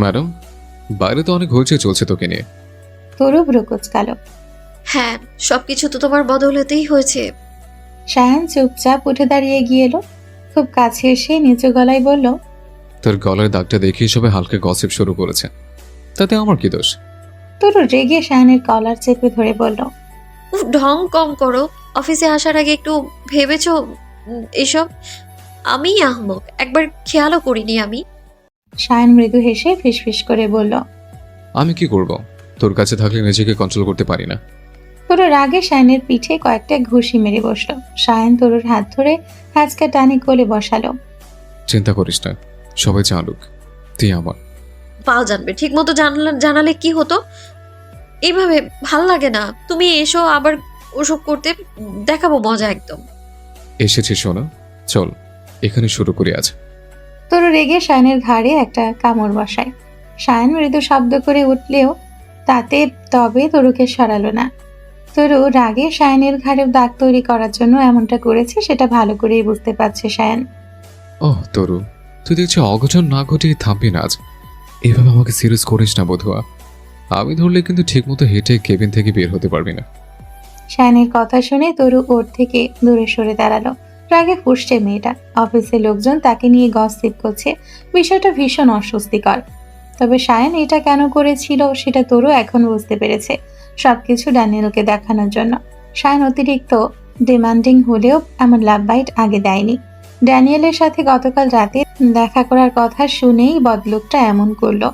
Madam, বাইরে তো অনেক হইচই চলছে তোকে নিয়ে। তরু ভ্রু কুঁচকালো। হ্যাঁ, সবকিছু তো তোমার বদৌলতেই হয়েছে। সায়ান চুপচাপ উঠে দাঁড়িয়ে গিয়ে এলো। খুব কাছে এসে নিচু গলায় বলল, তোর গলার দাগটা দেখেই সবাই হালকা গসিপ শুরু করেছে, তাতে আমার কি দোষ? তরু রেগে সায়ানের কলার চেপে ধরে বলল, উফ, ঢং কম করো। অফিসে আসার আগে একটু ভেবেছো এসব? আমি আহমক, একবার খেয়ালও করিনি আমি। সায়ান মৃদু হেসে ফিসফিস করে বলল। আমি কি করব? তোর কাছে থাকলে নিজেকে কন্ট্রোল করতে পারি না। তরু রাগে সায়ানের পিঠে কয়েকটা ঘুষি মেরে বসলো। সায়ান তরুর হাত ধরে হ্যাঁচকা টানে কোলে বসালো। চিন্তা করিস না, সবাই জানুক তুই আমার। পাল জানবে, ঠিক মতো জানালে কি হতো? এইভাবে ভাল লাগে না। তুমি এসো আবার ওসব করতে, দেখাবো মজা একদম। এসেছি শোনো, চল এখানে শুরু করি আজ। তরু রেগে সায়ানের ঘাড়ে একটা কামড় বসায়। সায়ান মৃদু শব্দ করে উঠলেও তাতে তবে তরুকে সরালো না। তরু রাগে সায়ানের ঘাড়ে দাগ তৈরি করার জন্য এমনটা করেছে সেটা ভালো করেই বুঝতে পারছে সায়ান। ওহ তরু, তুই দেখছি অঘটন না ঘটিয়ে থামবি না আজ। এভাবে আমাকে সিরিয়াস করিস না বধুয়া। আমি ধরলে কিন্তু ঠিকমতো হেঁটে কেবিন থেকে বের হতে পারবি না। সায়ানের কথা শুনে তরু ওর থেকে দূরে সরে দাঁড়ালো। রাগে ফুঁসছে মেয়েটা। অফিসের লোকজন তাকে নিয়ে গসিপ করছে, বিষয়টা ভীষণ অস্বস্তিকর। তবে সায়ান এটা কেন করেছিল সেটা তরু এখন বুঝতে পেরেছে। সবকিছু ড্যানিয়েলকে দেখানোর জন্য। সায়ান অতিরিক্ত ডিমান্ডিং হলেও এমন লাভ বাইট আগে দেয়নি। ড্যানিয়েলের সাথে গতকাল রাতে দেখা করার কথা শুনেই বদলোকটা এমন করলো।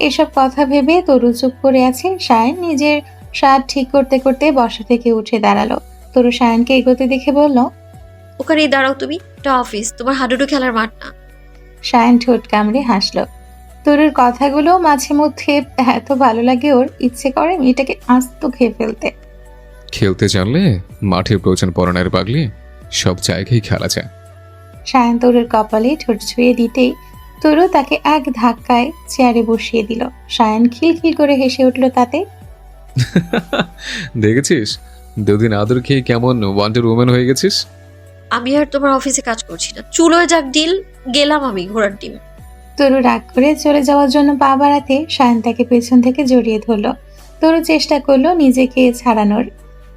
এসব কথা ভেবে তরু চুপ করে আছে। সায়ান নিজের শার্ট ঠিক করতে করতে বসা থেকে উঠে দাঁড়ালো। তরু সায়ানকে এগোতে দেখে বলল, ওখানেই দাঁড়াও তুমি, এটা অফিস, তোমার হাডুডু খেলার মাঠ না। সায়ান ঠোঁট কামড়ে হাসলো। তরুর কথাগুলো মাঝে মধ্যে এত ভালো লাগে ওর, ইচ্ছে করে মেয়েটাকে আস্ত খেয়ে ফেলতে। খেলতে জানলে মাঠের প্রয়োজন পড়ে না রে পাগলি, সব জায়গায় খেলা যায়। সায়ান তরুর কপালে ঠোঁট ছুঁয়ে দিতেই তরু তাকে এক ধাক্কায় চেয়ারে বসিয়ে দিল। সায়ান খিলখিল করে হেসে উঠল তাতে। দেখেছিস, দুদিন আদর খেয়ে কেমন ওয়ান্ডার উম্যান হয়ে গেছিস। আমি আর তোমার অফিসে কাজ করছি না, চুলোয় যাক ডিল, গেলাম আমি ঘোড়ার ডিম। তরু রাগ করে চলে যাওয়ার জন্য পা বাড়াতে সায়ান তাকে পেছন থেকে জড়িয়ে ধরলো। তরু চেষ্টা করলো নিজেকে ছাড়ানোর,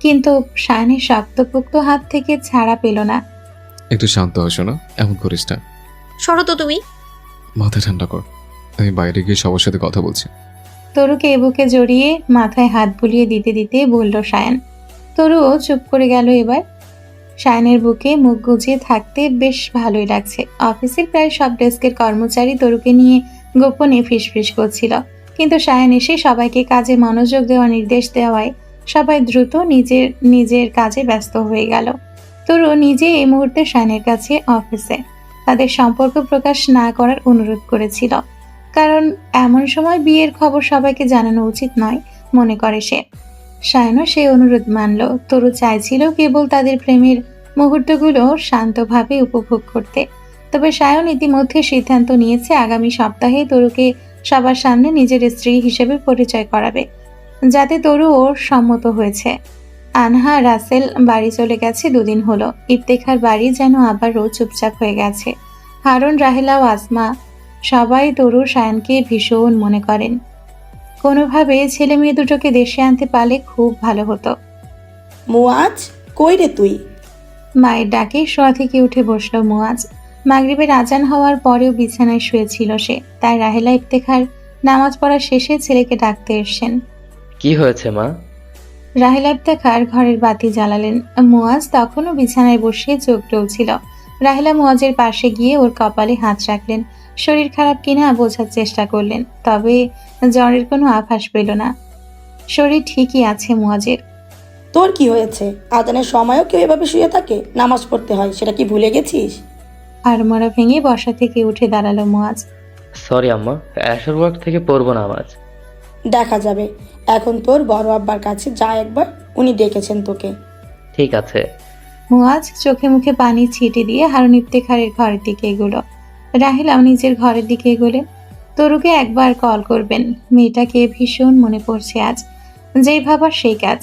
কিন্তু সায়ানের শক্তপোক্ত হাত থেকে ছাড়া পেল না। একটু শান্ত হস না, এমন করিস না। সরো তো তুমি। মাথা ঠান্ডা কর, আমি বাইরে গিয়ে সবার সাথে কথা বলছি। তরুকে বুকে জড়িয়ে মাথায় হাত বুলিয়ে দিতে দিতে বলল সায়ান। তরুও চুপ করে গেল এবার। সায়ানের বুকে মুখ গুজিয়ে থাকতে বেশ ভালোই লাগছে। অফিসের প্রায় সব ডেস্কের কর্মচারী তরুকে নিয়ে গোপনে ফিসফিস করছিল, কিন্তু সায়ান এসে সবাইকে কাজে মনোযোগ দেওয়ার নির্দেশ দেওয়ায় সবাই দ্রুত নিজের নিজের কাজে ব্যস্ত হয়ে গেল। তরু নিজে এই মুহূর্তে সায়ানের কাছে অফিসে তাদের সম্পর্ক প্রকাশ না করার অনুরোধ করেছিল, কারণ এমন সময় বিয়ের খবর সবাইকে জানানো উচিত নয় মনে করে সে। সায়ানও সেই অনুরোধ মানল। তরু চাইছিল কেবল তাদের প্রেমের মুহূর্তগুলো শান্তভাবে উপভোগ করতে। তবে সায়ন ইতিমধ্যে সিদ্ধান্ত নিয়েছে আগামী সপ্তাহে তরুকে সবার সামনে নিজের স্ত্রী হিসেবে পরিচয় করাবে, যাতে তরু ওর সম্মত হয়েছে। আনহা রাসেল বাড়ি চলে গেছে, দুদিন হলো। ইফতেখার বাড়ি যেন আবারও চুপচাপ হয়ে গেছে। হারুন, রাহেলা ও আসমা সবাই তরু সায়ানকে ভীষণ মনে করেন। কোনোভাবে ছেলে মেয়ে দুটোকে দেশে আনতে পারলে খুব ভালো হতো। মুয়াজ, কই রে তুই? মায়ের ডাকে শোয়া থেকে উঠে বসলো মুয়াজ। মাগরিবের আজান হওয়ার পরেও বিছানায় শুয়েছিল সে, তাই রাহেলা ইফতেখার নামাজ পড়া শেষে ছেলেকে ডাকতে এসেছেন। কি হয়েছে মা? রাহেলা ইফতেখার ঘরের বাতি জ্বালালেন। মুয়াজ তখনও বিছানায় বসে চোখ টলছিল। রাহেলা মুয়াজের পাশে গিয়ে ওর কপালে হাত রাখলেন। শরীর খারাপ কিনা বোঝার চেষ্টা করলেন, তবে জ্বরের কোনো আভাস পেল না। শরীর ঠিকই আছে মুয়াজের। তোর কি হয়েছে? আজানের সময়ও কেউ এভাবে শুয়ে থাকে? নামাজ পড়তে হয়, সেটা কি ভুলে গেছিস? আড়মোড়া ভেঙে বসা থেকে উঠে দাঁড়ালো মুয়াজ। সরি আম্মা, অ্যাশার ওয়ার্ক থেকে পড়বো না আজ। দেখা যাবে। এখন তোর বড় আব্বার কাছে যা একবার, উনি ডেকেছেন তোকে। ঠিক আছে। মুয়াজ চোখে মুখে পানি ছিটে দিয়ে হারুন ইফতেখারের ঘরের দিকে এগোলো। রাহেলাও নিজের ঘরের দিকে এগোলেন। তরুকে একবার কল করবেন, মেয়েটাকে ভীষণ মনে পড়ছে আজ। যেই ভাবার সেই কাজ।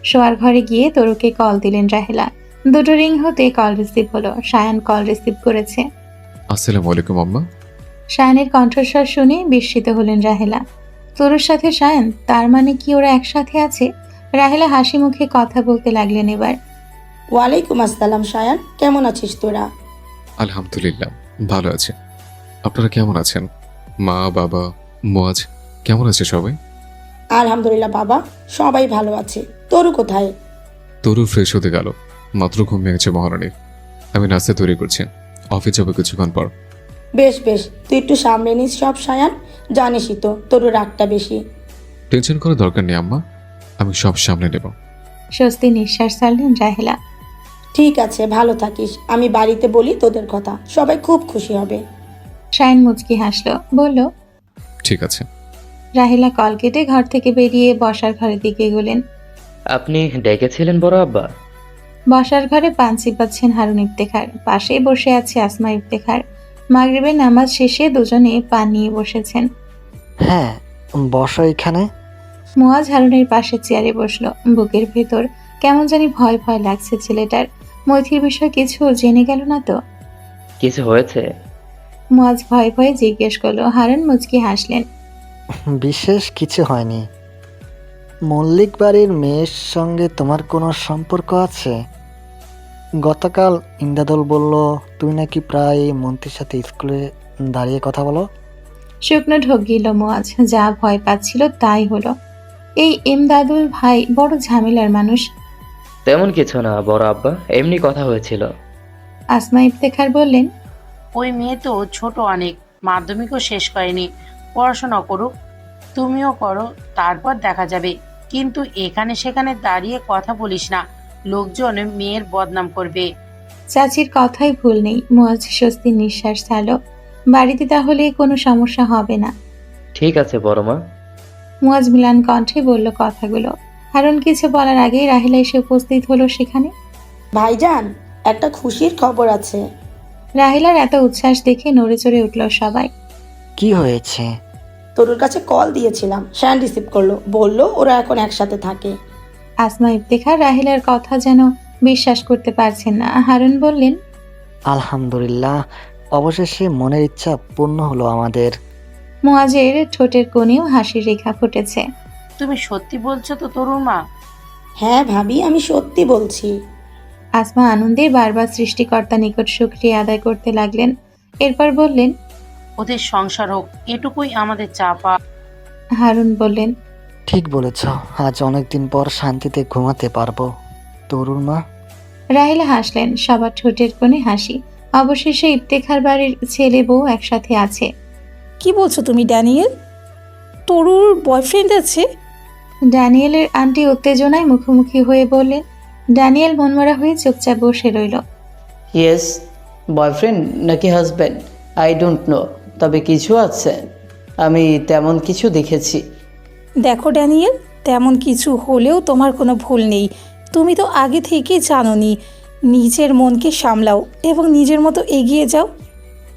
শোয়ার ঘরে গিয়ে তরুকে কল দিলেন রাহেলা। দুটো রিং হতে কল রিসিভ হলো। সায়ান কল রিসিভ করেছে। আসসালামু আলাইকুম আম্মা। সায়ানের কণ্ঠস্বর শুনে বিস্মিত হলেন রাহেলা। তরুর সাথে সায়ান, তার মানে কি ওরা একসাথে আছে? রাহেলা হাসি মুখে কথা বলতে লাগলেন এবার। ওয়ালাইকুম আসসালাম সায়ান, কেমন আছিস তোরা? আলহামদুলিল্লাহ ভালো আছে। আপনারা কেমন আছেন? মা বাবা মোয়াজ কেমন আছে সবাই? আলহামদুলিল্লাহ বাবা, সবাই ভালো আছে। তরু কোথায়? তরু ফ্রেশ হতে গেল, মাত্র ঘুম ভেঙেছে মহারানীর। আমি নাস্তা তৈরি করছি, অফিস যাবে কিছুক্ষণ পর। বেশ বেশ, তুই একটু সামলে নিস সব সায়ান, জানিসই তো তরু রাগটা বেশি। টেনশন করার দরকার নেই আম্মা, আমি সব সামনে নেব। স্বস্তি নিঃশ্বাস ছাড়লেন রাহেলা। ঠিক আছে, ভালো থাকিস। আমি বাড়িতে বলি তোদের কথা, সবাই খুব খুশি হবে। সায়ান মুচকি হাসলো, বলল। ঠিক আছে। রাহেলা কল কেটে ঘর থেকে বেরিয়ে বসার ঘরের দিকে এগোলেন। আপনি ডেকেছিলেন বড় আব্বা? বসার ঘরে পান চিপাচ্ছেন হারুন ইফতেখার, পাশেই বসে আছে আসমা ইফতেখার। মাগরিবের নামাজ শেষে দুজনে পান নিয়ে বসেছেন। হ্যাঁ, বসো এখানে। মুয়াজ হারুনের পাশে চেয়ারে বসলো। বুকের ভেতর কেমন জানি ভয় ভয় লাগছে ছেলেটার। মৈথির বিষয় কিছু জেনে গেল না তো? কিছু হয়েছে? মুয়াজ ভয়ে ভয়ে জিজ্ঞেস করলো। হারুন মুচকি হাসলেন। বিশেষ কিছু হয়নি। মল্লিক বাড়ির মেয়ের সঙ্গে তোমার কোনো সম্পর্ক আছে? গতকাল ইন্দাদুল বলল তুই নাকি প্রায় মন্ত্রীর সাথে স্কুলে দাঁড়িয়ে কথা বলো। শুকনো ঢোক গিল মুয়াজ, যা ভয় পাচ্ছিল তাই হলো। এই ইমদাদুল ভাই বড় ঝামেলার মানুষ। তেমন কিছু না বড় আব্বা, এমনি কথা হয়েছিল। আসমা ইফতেখার বললেন। ওই মেয়ে তো ছোট অনেক, মাধ্যমিকও শেষ করেনি। পড়াশোনা করুক, তুমিও করো, তারপর দেখা যাবে। কিন্তু এখানে সেখানে দাঁড়িয়ে কথা বলিস না, লোকজন মেয়ের বদনাম করবে। চাচির কথাই ভুল নেই। মুয়াজ স্বস্তির নিঃশ্বাস ছাড়ল। বাড়িতে তাহলে কোনো সমস্যা হবে না। ঠিক আছে বড় মা। মুয়াজ মিলান কণ্ঠে বলল কথাগুলো। হারুন কিছু বলার আগেই রাহেলা এসে উপস্থিত হলো সেখানে। ভাইজান, একটা খুশির খবর আছে। রাহেলার এত উচ্ছ্বাস দেখে নড়ে চড়ে উঠল সবাই। কি হয়েছে? তরুর কাছে কল দিয়েছিলাম, সায়ান রিসিভ করলো, বললো ওরা এখন একসাথে থাকে। আসমা ইফতেখার রাহেলার কথা যেন বিশ্বাস করতে পারছেন না। হারুন বললেন। আলহামদুলিল্লাহ, অবশেষে মনের ইচ্ছা পূর্ণ হলো আমাদের। মুয়াজের ঠোঁটের কোণেও হাসির রেখা ফুটেছে। তুমি সত্যি বলছো তো তরুণ মা? হ্যাঁ ভাবি, আমি সত্যি বলছি। আসমা আনন্দে বারবার সৃষ্টিকর্তা নিকট শুকরিয়া আদায় করতে লাগলেন। এরপর বললেন। ওদের সংসার হোক, এটুকুই আমাদের চাপা। হারুন বললেন। ঠিক বলেছ, আজ অনেকদিন পর শান্তিতে ঘুমাতে পারবো। তরুর মা। রাহেলা হাসলেন, সবার ঠোঁটের কোণে হাসি। অবশেষে ইফতেখার বাড়ির ছেলে বউ একসাথে আছে। কি বলছো তুমি ড্যানিয়েল? তরুর বয়ফ্রেন্ড আছে? ড্যানিয়েলের আন্টি উত্তেজনায় মুখোমুখি হয়ে বললেন। ড্যানিয়েল মনমরা হয়ে চুপচাপ বসে রইল। ইয়েস, বয়ফ্রেন্ড নাকি হাজব্যান্ড আই ডোন্ট নো, তবে কিছু আছে। আমি তেমন কিছু দেখেছি। দেখো ড্যানিয়েল, তেমন কিছু হলেও তোমার কোনো ভুল নেই। তুমি তো আগে থেকেই জানোনি। নিজের মনকে সামলাও এবং নিজের মতো এগিয়ে যাও।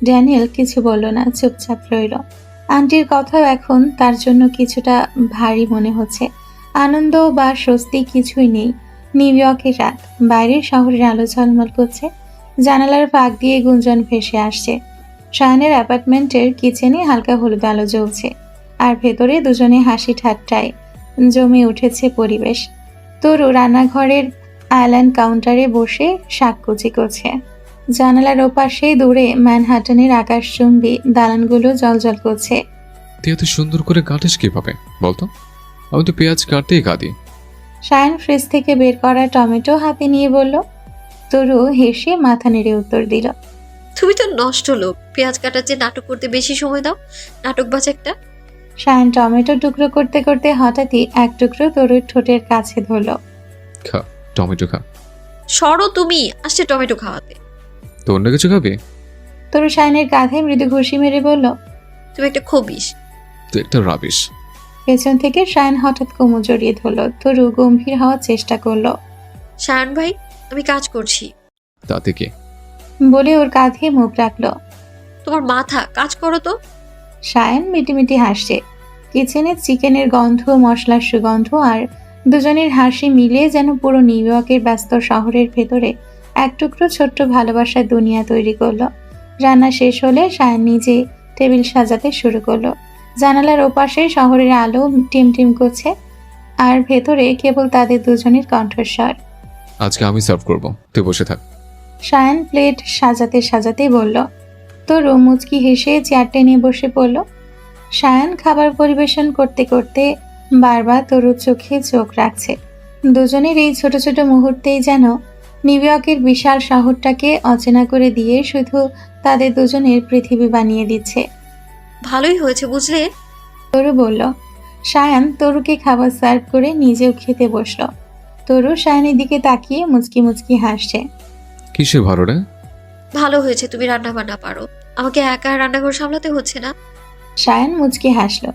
ড্যানিয়েল কিছু বলল না, চুপচাপ রইল। আন্টির কথাও এখন তার জন্য কিছুটা ভারী মনে হচ্ছে। আনন্দ বা স্বস্তি কিছুই নেই। নিউ ইয়র্কের রাত, বাইরের শহরের আলো ঝলমল করছে। জানালার ফাঁক দিয়ে গুঞ্জন ভেসে আসছে। শায়ানের অ্যাপার্টমেন্টের কিচেনে হালকা হলুদ আলো জ্বলছে, আর ভেতরে দুজনে হাসি ঠাট্টায় জমে উঠেছে পরিবেশ। তরু রান্নাঘরের আইল্যান্ড কাউন্টারে বসে শাককুচি করছে। জানালার ওপাশে দূরে ম্যানহাটনের আকাশচুম্বী দালানগুলো জ্বলজ্বল করছে। তুই এত সুন্দর করে কাটিস কিভাবে বলতো? আমি তো পেঁয়াজ কাটতেই কাঁদি। শায়ান ফ্রিজ থেকে বের করা টমেটো হাতে নিয়ে বলল। তরু হেসে মাথা নেড়ে উত্তর দিল। তুমি তো নষ্ট লোক, পেঁয়াজ কাটার চেয়ে নাটক করতে বেশি সময় দাও। নাটকবাজ একটা। শায়ান টমেটো টুকরো করতে করতে হঠাৎই এক টুকরো তরুর ঠোঁটের কাছে ধরল। খা, টমেটো খা। সরো তুমি, আসছে টমেটো খাওয়াতে। তো অন্য কিছু খাবি? তরু শায়ানের কাঁধে মৃদু ঘুষি মেরে বলল। তুমি একটা খবিস। তুই একটা রাবিশ। পেছন থেকে শায়ান হঠাৎ কোমর জড়িয়ে ধরল। তরু গম্ভীর হওয়ার চেষ্টা করলো। শায়ান ভাই, আমি কাজ করছি। তাতে কি? বলে ওর কাঁধে মুখ রাখলো। তোমার মাথা কাজ করো তো। শায়ান মিটিমিটি হাসছে। কিচেনে চিকেনের গন্ধ, মশলার সুগন্ধ আর দুজনের হাসি মিলে যেন পুরো নিউ ইয়র্কের ব্যস্ত শহরের ভেতরে এক টুকরো ছোট্ট ভালোবাসার দুনিয়া তৈরি করলো। রান্না শেষ হলে শায়ান নিজে টেবিল সাজাতে শুরু করলো। জানালার ওপাশে শহরের আলো টিমটিম করছে, আর ভেতরে কেবল তাদের দুজনের কণ্ঠস্বর। আজকে আমি সার্ভ করব, তুই বসে থাক। সায়ান প্লেট সাজাতে সাজাতেই বলল। তরু মুচকি হেসে চেয়ার টেনে বসে পড়ল। সায়ান খাবার পরিবেশন করতে করতে বারবার তরুর চোখে চোখ রাখছে। দুজনের এই ছোট ছোট মুহূর্তেই যেন নিউ ইয়র্কের বিশাল শহরটাকে অচেনা করে দিয়ে শুধু তাদের দুজনের পৃথিবী বানিয়ে দিচ্ছে। ভালোই হয়েছে বুঝলে। তরু বলল। সায়ান তরুকে খাবার সার্ভ করে নিজেও খেতে বসলো। তরু সায়ানের দিকে তাকিয়ে মুচকি মুচকি হাসছে। কিসে ভালো রে? ভালো হয়েছে তুমি রান্না বান্না পারো, আমাকে একা রান্নাঘর সামলাতে হচ্ছে না। সায়ান মুচকি হাসলো।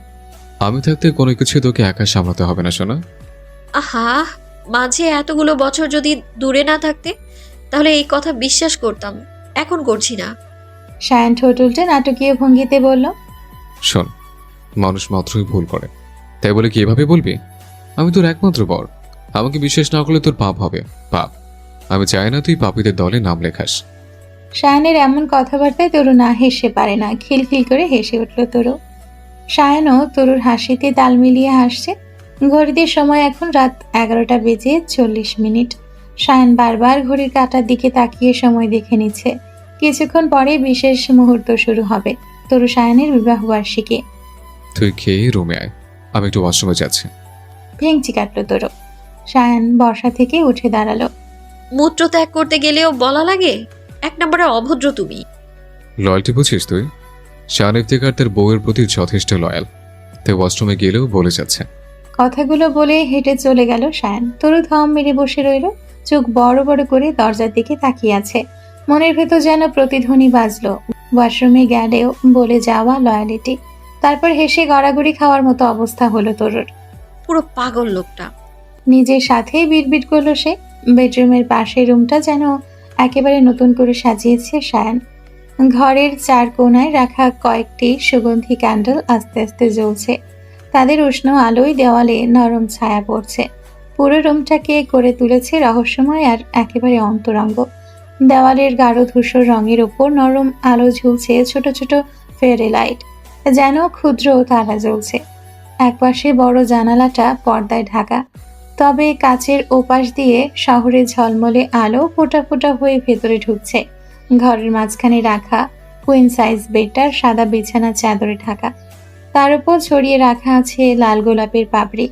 আমি থাকতে কোনো কিছু তোকে একা সামলাতে হবে না শোনা। আহা, মাঝে এতগুলো বছর যদি দূরে না থাকতে তাহলে এই কথা বিশ্বাস করতাম, এখন করছি না। সায়ান ঠোঁট উল্টে নাটকীয় ভঙ্গিতে বলল। শোন, মানুষ মাত্রই ভুল করে, তাই বলে কি এভাবে বলবি? আমি তোর একমাত্র বর, আমাকে বিশ্বাস না করলে তোর পাপ হবে, পাপ। আমি চাই না তুই পাপীদের দলে নাম লেখাস। সায়ানের এমন কথাবার্তায় তরু না হেসে পারে না, খিলখিল করে হেসে উঠল তরু। সায়ানও তরুর হাসিতে তাল মিলিয়ে হাসছে। ঘড়িতে সময় এখন রাত 11:40। সায়ান বারবার ঘড়ির কাঁটার দিকে তাকিয়ে সময় দেখে নিচ্ছে। কিছুক্ষণ পরে বিশেষ মুহূর্ত শুরু হবে, তরু সায়ানের বিবাহবার্ষিকী। তুই খেয়ে রুমে আয়, আমি একটু ওয়াশরুমে যাচ্ছি। ভেঙচি কাটল তরু। সায়ান বসা থেকে উঠে দাঁড়ালো। মূত্র ত্যাগ করতে গেলেও বলা লাগে, এক নম্বরে অভদ্র তুমি। লয়্যালটি বুঝিস তুই? শান ইফতেখার তার বউয়ের প্রতি যথেষ্ট লয়াল, তাই ওয়াশরুমে গেলেও বলে যাচ্ছে। কথাগুলো বলে হেঁটে চলে গেল সায়ান। তরু থম মেরে বসে রইল, চোখ বড় বড় করে দরজার দিকে তাকিয়ে আছে। মনের ভেতর যেন প্রতিধ্বনি বাজলো, ওয়াশরুমে গেলেও বলে যাওয়া লয়ালিটি। তারপর হেসে গড়াগড়ি খাওয়ার মতো অবস্থা হলো তরুর। পুরো পাগল লোকটা। নিজের সাথেই বিড়বিড় করলো সে। বেডরুমের পাশের রুমটা যেন একেবারে নতুন করে সাজিয়েছে সায়ান। ঘরের চার কোণায় রাখা কয়েকটি সুগন্ধি ক্যান্ডেল আস্তে আস্তে জ্বলছে। তাদের উষ্ণ আলোয় দেওয়ালে নরম ছায়া পড়ছে। পুরো রুমটাকে করে তুলেছে রহস্যময় আর একেবারে অন্তরঙ্গ। দেওয়ালের গাঢ় ধূসর রঙের ওপর নরম আলো ঝুলছে ছোট ছোট ফেয়ারি লাইট, যেন ক্ষুদ্র তারা জ্বলছে। একপাশে বড় জানালাটা পর্দায় ঢাকা, তবে কাচের ওপাশ দিয়ে শহরের ঝলমলে আলো ফোঁটা ফোঁটা হয়ে ভেতরে ঢুকছে। ঘরের মাঝখানে রাখা কুইন সাইজ বেডটার সাদা বিছানা চাদরে ঢাকা, তার উপর ছড়িয়ে রাখা আছে লাল গোলাপের পাপড়ি।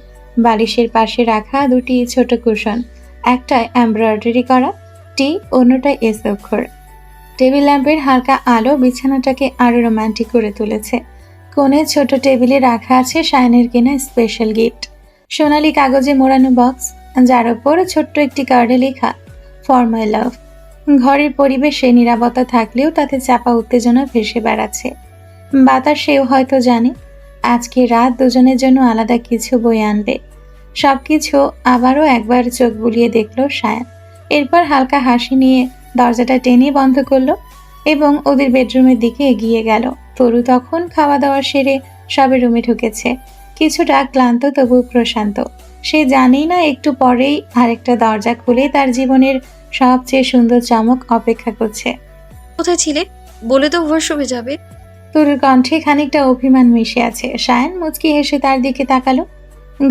বালিশের পাশে রাখা দুটি ছোট কুশন, একটা এমব্রয়ডারি করা টি, অন্যটা এস অক্ষর। টেবিল ল্যাম্পের হালকা আলো বিছানাটাকে আরো রোমান্টিক করে তুলেছে। কোণে ছোট টেবিলে রাখা আছে সায়ানের কেনা স্পেশাল গিফট, সোনালি কাগজে মোড়ানো বক্স, যার ওপর ছোট্ট একটি কার্ডে লেখা ফর মাই লাভ। ঘরের পরিবেশে নীরবতা থাকলেও তাতে চাপা উত্তেজনা ভেসে বেড়াচ্ছে। বাতাসেও হয়তো জানে আজকে রাত দুজনের জন্য আলাদা কিছু বয়ে আনবে। সবকিছু আবারও একবার চোখ বুলিয়ে দেখলো সায়ান। এরপর হালকা হাসি নিয়ে দরজাটা টেনে বন্ধ করলো এবং ওদের বেডরুমের দিকে এগিয়ে গেল। তরু তখন খাওয়া দাওয়া সেরে সবে রুমে ঢুকেছে, কিছুটা ক্লান্ত তবু প্রশান্ত। সে জানেই না একটু পরেই আরেকটা দরজা খুলে তার জীবনের সবচেয়ে সুন্দর চমক অপেক্ষা করছে। কোথায় ছিলে? বলে তো ওয়াশরুমে যাবে। তরুর কণ্ঠে খানিকটা অভিমান মিশে আছে। সায়ান মুচকি হেসে তার দিকে তাকালো।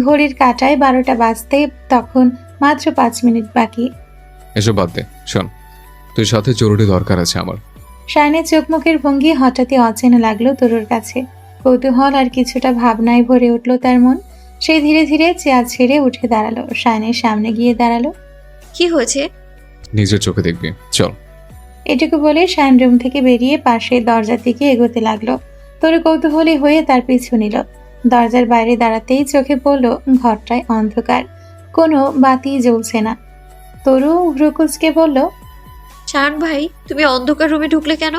ঘড়ির কাঁটায় 12টা বাজতে তখন মাত্র 5 মিনিট বাকি। এসব বাদ দে, শোন, তুই সাথে জরুরি দরকার আছে আমার। সায়ানের চোখ মুখের ভঙ্গি হঠাৎই অচেনা লাগলো তরুর কাছে। কৌতূহল আর কিছুটা ভাবনায় ভরে উঠল তার মন। সে ধীরে ধীরে চেয়ার ছেড়ে উঠে দাঁড়ালো, সায়ানের সামনে গিয়ে দাঁড়ালো। কি হয়েছে? নিজের চোখে দেখবি, চল। এটুকু বলে সায়ান রুম থেকে বেরিয়ে পাশে দরজার দিকে এগোতে লাগলো। তরু কৌতূহলী হয়ে তার পিছু নিল। দরজার বাইরে দাঁড়াতেই চোখে পড়ল ঘরটায় অন্ধকার, কোনো বাতি জ্বলছে না। তরু ভ্রুকুচকে বলল, শান ভাই, তুমি অন্ধকার রুমে ঢুকলে কেন?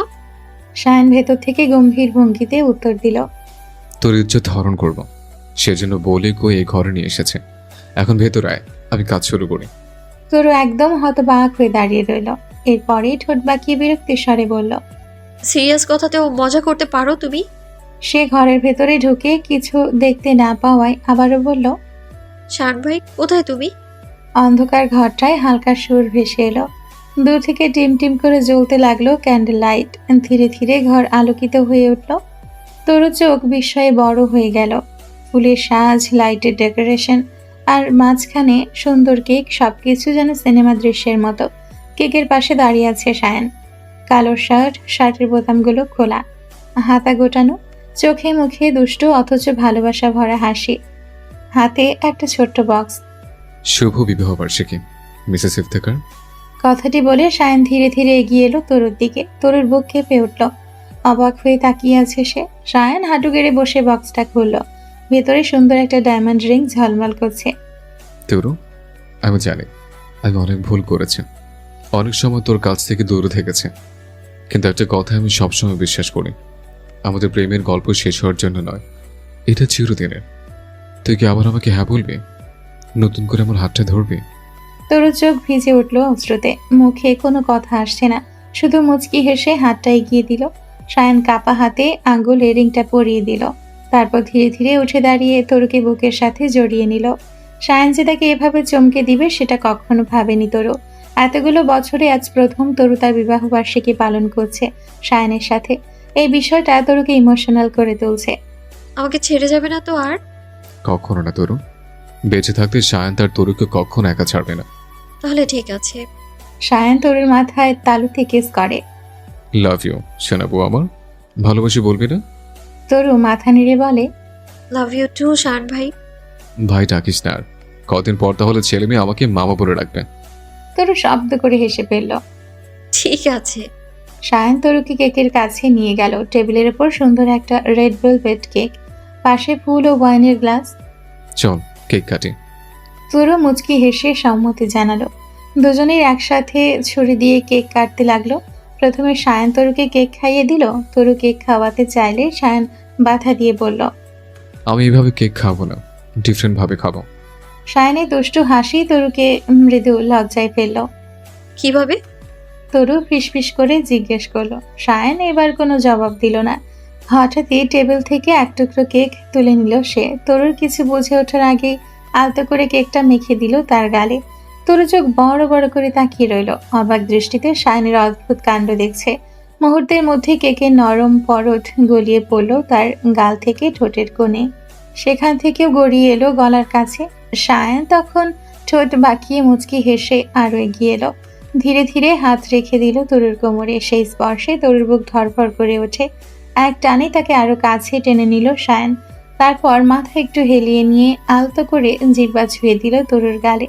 সায়ান ভেতর থেকে গম্ভীর ভঙ্গিতে উত্তর দিল, তোর ইজ্জত হরণ করব, সেজন্য বলে কই এই ঘরে নিয়ে এসেছে। এখন ভেতর আয়, আমি কাজ শুরু করি। তরু একদম হতবাক হয়ে দাঁড়িয়ে রইল। এরপরেই ঠোঁট বাঁকিয়ে বিরক্তির স্বরে বলল, সিরিয়াস কথাতেও মজা করতে পারো তুমি? সে ঘরের ভেতরে ঢুকে কিছু দেখতে না পাওয়ায় আবারও বলল, শান ভাই, কোথায় তুমি? অন্ধকার ঘরটায় হালকা সুর ভেসে এলো। দূর থেকে টিম টিম করে জ্বলতে লাগলো ক্যান্ডেল লাইট। ধীরে ধীরে ঘর আলোকিত হয়ে উঠল। তরু চোখ বিস্ময়ে বড় হয়ে গেল। ফুলের সাজ, লাইটের ডেকোরেশন আর মাঝখানে সুন্দর কেক, সবকিছু যেন সিনেমা দৃশ্যের মতো। কেকের পাশে দাঁড়িয়ে আছে সায়ান। কালো শার্ট, শার্টের বোতামগুলো খোলা, হাতা গোটানো, চোখে মুখে দুষ্টু অথচ ভালোবাসা ভরা হাসি, হাতে একটা ছোট্ট বক্স। শুভ বিবাহ বার্ষিকী মিসেস ইফতেখার। কথাটি বলে সায়ন ধীরে ধীরে এগিয়ে এলো তরুর দিকে। তরুর বুক কেঁপে উঠল। অবাক হয়ে তাকিয়ে আছে সে। সায়ন হাঁটু গেড়ে বসে বক্সটা খুলল। ভেতরে সুন্দর একটা ডায়মন্ড রিং ঝলমল করছে। তরু, আমি জানি আমি অনেক ভুল করেছি, অনেক সময় তোর কাছ থেকে দূরে থেকেছে, কিন্তু একটা কথা আমি সবসময় বিশ্বাস করি, আমাদের প্রেমের গল্প শেষ হওয়ার জন্য নয়, এটা চিরদিনের। তুই কি আবার আমাকে হ্যাঁ বলবি? নতুন করে আমার হাতটা ধরবি? তরুর চোখ ভিজে উঠল অশ্রুতে। মুখে কোনো কথা আসছে না, শুধু মুচকি হেসে হাতটা এগিয়ে দিল। সায়ন কাপা হাতে আঙ্গুলে রিংটা পরিয়ে দিল। তারপর ধীরে ধীরে উঠে দাঁড়িয়ে তরুকে বুকের সাথে জড়িয়ে নিল। সায়ন যে তাকে এভাবে চমকে দিবে সেটা কখনো ভাবেনি তরু। এতগুলো বছরে আজ প্রথম তরু তার বিবাহ বার্ষিকী পালন করছে সায়নের সাথে। এই বিষয়টা তরুকে ইমোশনাল করে তুলছে। আমাকে ছেড়ে যাবে না তো আর? কখনো না তরু, বেঁচে থাকতে সায়ন তার তরুকে কখনো একা ছাড়বে না। তাহলে ঠিক আছে। সায়ন তরুর মাথায় তালুতে কিস করে। লাভ ইউ শোনাবো আমার, ভালোবাসি বলবি না? তরু মাথা নেড়ে বলে, লাভ ইউ টু শান ভাই। ভাই ডাকিস না আর, কদিন পর তাহলে ছেলে মেয়ে আমাকে মামা বলে রাখবে। তরু শব্দ করে হেসে ফেলল। ঠিক আছে। সায়ন তরুকে কেকের কাছে নিয়ে গেল। টেবিলের উপর সুন্দর একটা রেড ভেলভেট কেক, পাশে ফুল ও ওয়াইনের গ্লাস। চল কেক কাটি। তরু মুচকি হেসে সম্মতি জানালো। দুজনেই একসাথে ছুরি দিয়ে কেক কাটতে লাগলো। প্রথমে সায়ন তরুকে কেক খাইয়ে দিল। তরু কেক খাওয়াতে চাইলে সায়ন বাধা দিয়ে বলল, আমি এইভাবে কেক খাবো না, ডিফারেন্ট ভাবে খাবো। সায়নের দুষ্টু হাসি তরুকে মৃদু লজ্জায় ফেলল। কিভাবে? তরু ফিসফিস করে জিজ্ঞেস করলো। সায়ন এবার কোনো জবাব দিল না। হঠাৎই টেবিল থেকে এক টুকরো কেক তুলে নিল সে। তরুর কিছু বুঝে ওঠার আগেই আলতো করে কেকটা মেখে দিল তার গালে। তরু চোখ বড় বড় করে তাকিয়ে রইল, অবাক দৃষ্টিতে সায়নের অদ্ভুত কাণ্ড দেখছে। মুহূর্তের মধ্যে কেকের নরম পরট গলিয়ে পড়ল তার গাল থেকে ঠোঁটের কোণে, সেখান থেকেও গড়িয়ে এলো গলার কাছে। সায়ন তখন ঠোঁট বাঁকিয়ে মুচকি হেসে আরো এগিয়ে এলো। ধীরে ধীরে হাত রেখে দিল তরুর কোমরে। সেই স্পর্শে তরুর বুক ধরফর করে ওঠে। এক টানে তাকে আরো কাছে টেনে নিল সায়ন। তারপর মাথা একটু হেলিয়ে নিয়ে আলতো করে জিহ্বা ছুঁয়ে দিল তরুর গালে।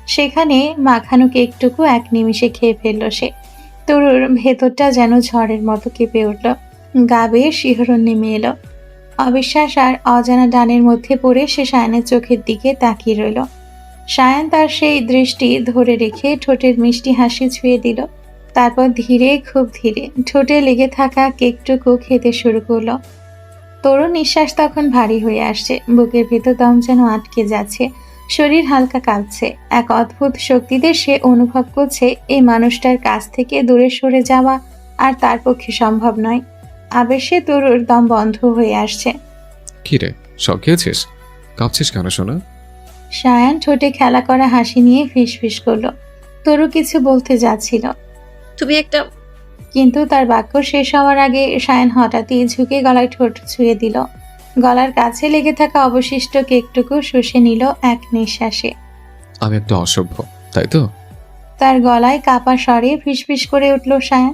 সেখানে মাখানো কেকটুকু এক নিমিষে খেয়ে ফেলল সে। তরুর ভেতরটা যেন ঝড়ের মতো কেঁপে উঠল, গা বেয়ে শিহরণ নেমে এলো। অবিশ্বাস আর অজানা ডানের মধ্যে পড়ে সে সায়নের চোখের দিকে তাকিয়ে রইল। সায়ন তার সেই দৃষ্টি ধরে রেখে ঠোঁটের মিষ্টি হাসি ছুঁয়ে দিল। তারপর ধীরে, খুব ধীরে ঠোঁটে লেগে থাকা কেকটুকু খেতে শুরু করলো। তরুণ নিঃশ্বাস তখন ভারী হয়ে আসছে, বুকের ভেতর দম যেন আটকে যাচ্ছে, শরীর হালকা কাঁপছে। এক অদ্ভুত শক্তিতে সে অনুভব করছে এই মানুষটার কাছ থেকে দূরে সরে যাওয়া আর তার পক্ষে সম্ভব নয়। আবেশে তরুর দম বন্ধ হয়ে আসছে। কি রে, সব খেয়েছিস? কাঁপছিস কেন সোনা? সায়ান ঠোঁটে খেলা করা হাসি নিয়ে ফিসফিস করলো। তরু কিছু বলতে যাচ্ছিল, তুমি একটা কিন্তু তার বাক্য শেষ হওয়ার আগে সায়ন হঠাৎই ঝুঁকে গলায় ঠোঁট ছুঁয়ে দিল। গলার কাছে লেগে থাকা অবশিষ্ট কেকটুকু শুষে নিল এক নিঃশ্বাসে। আমি একটা অসভ্য, তাই তো? তার গলায় কাপা স্বরে ফিসফিস করে উঠল সায়ন।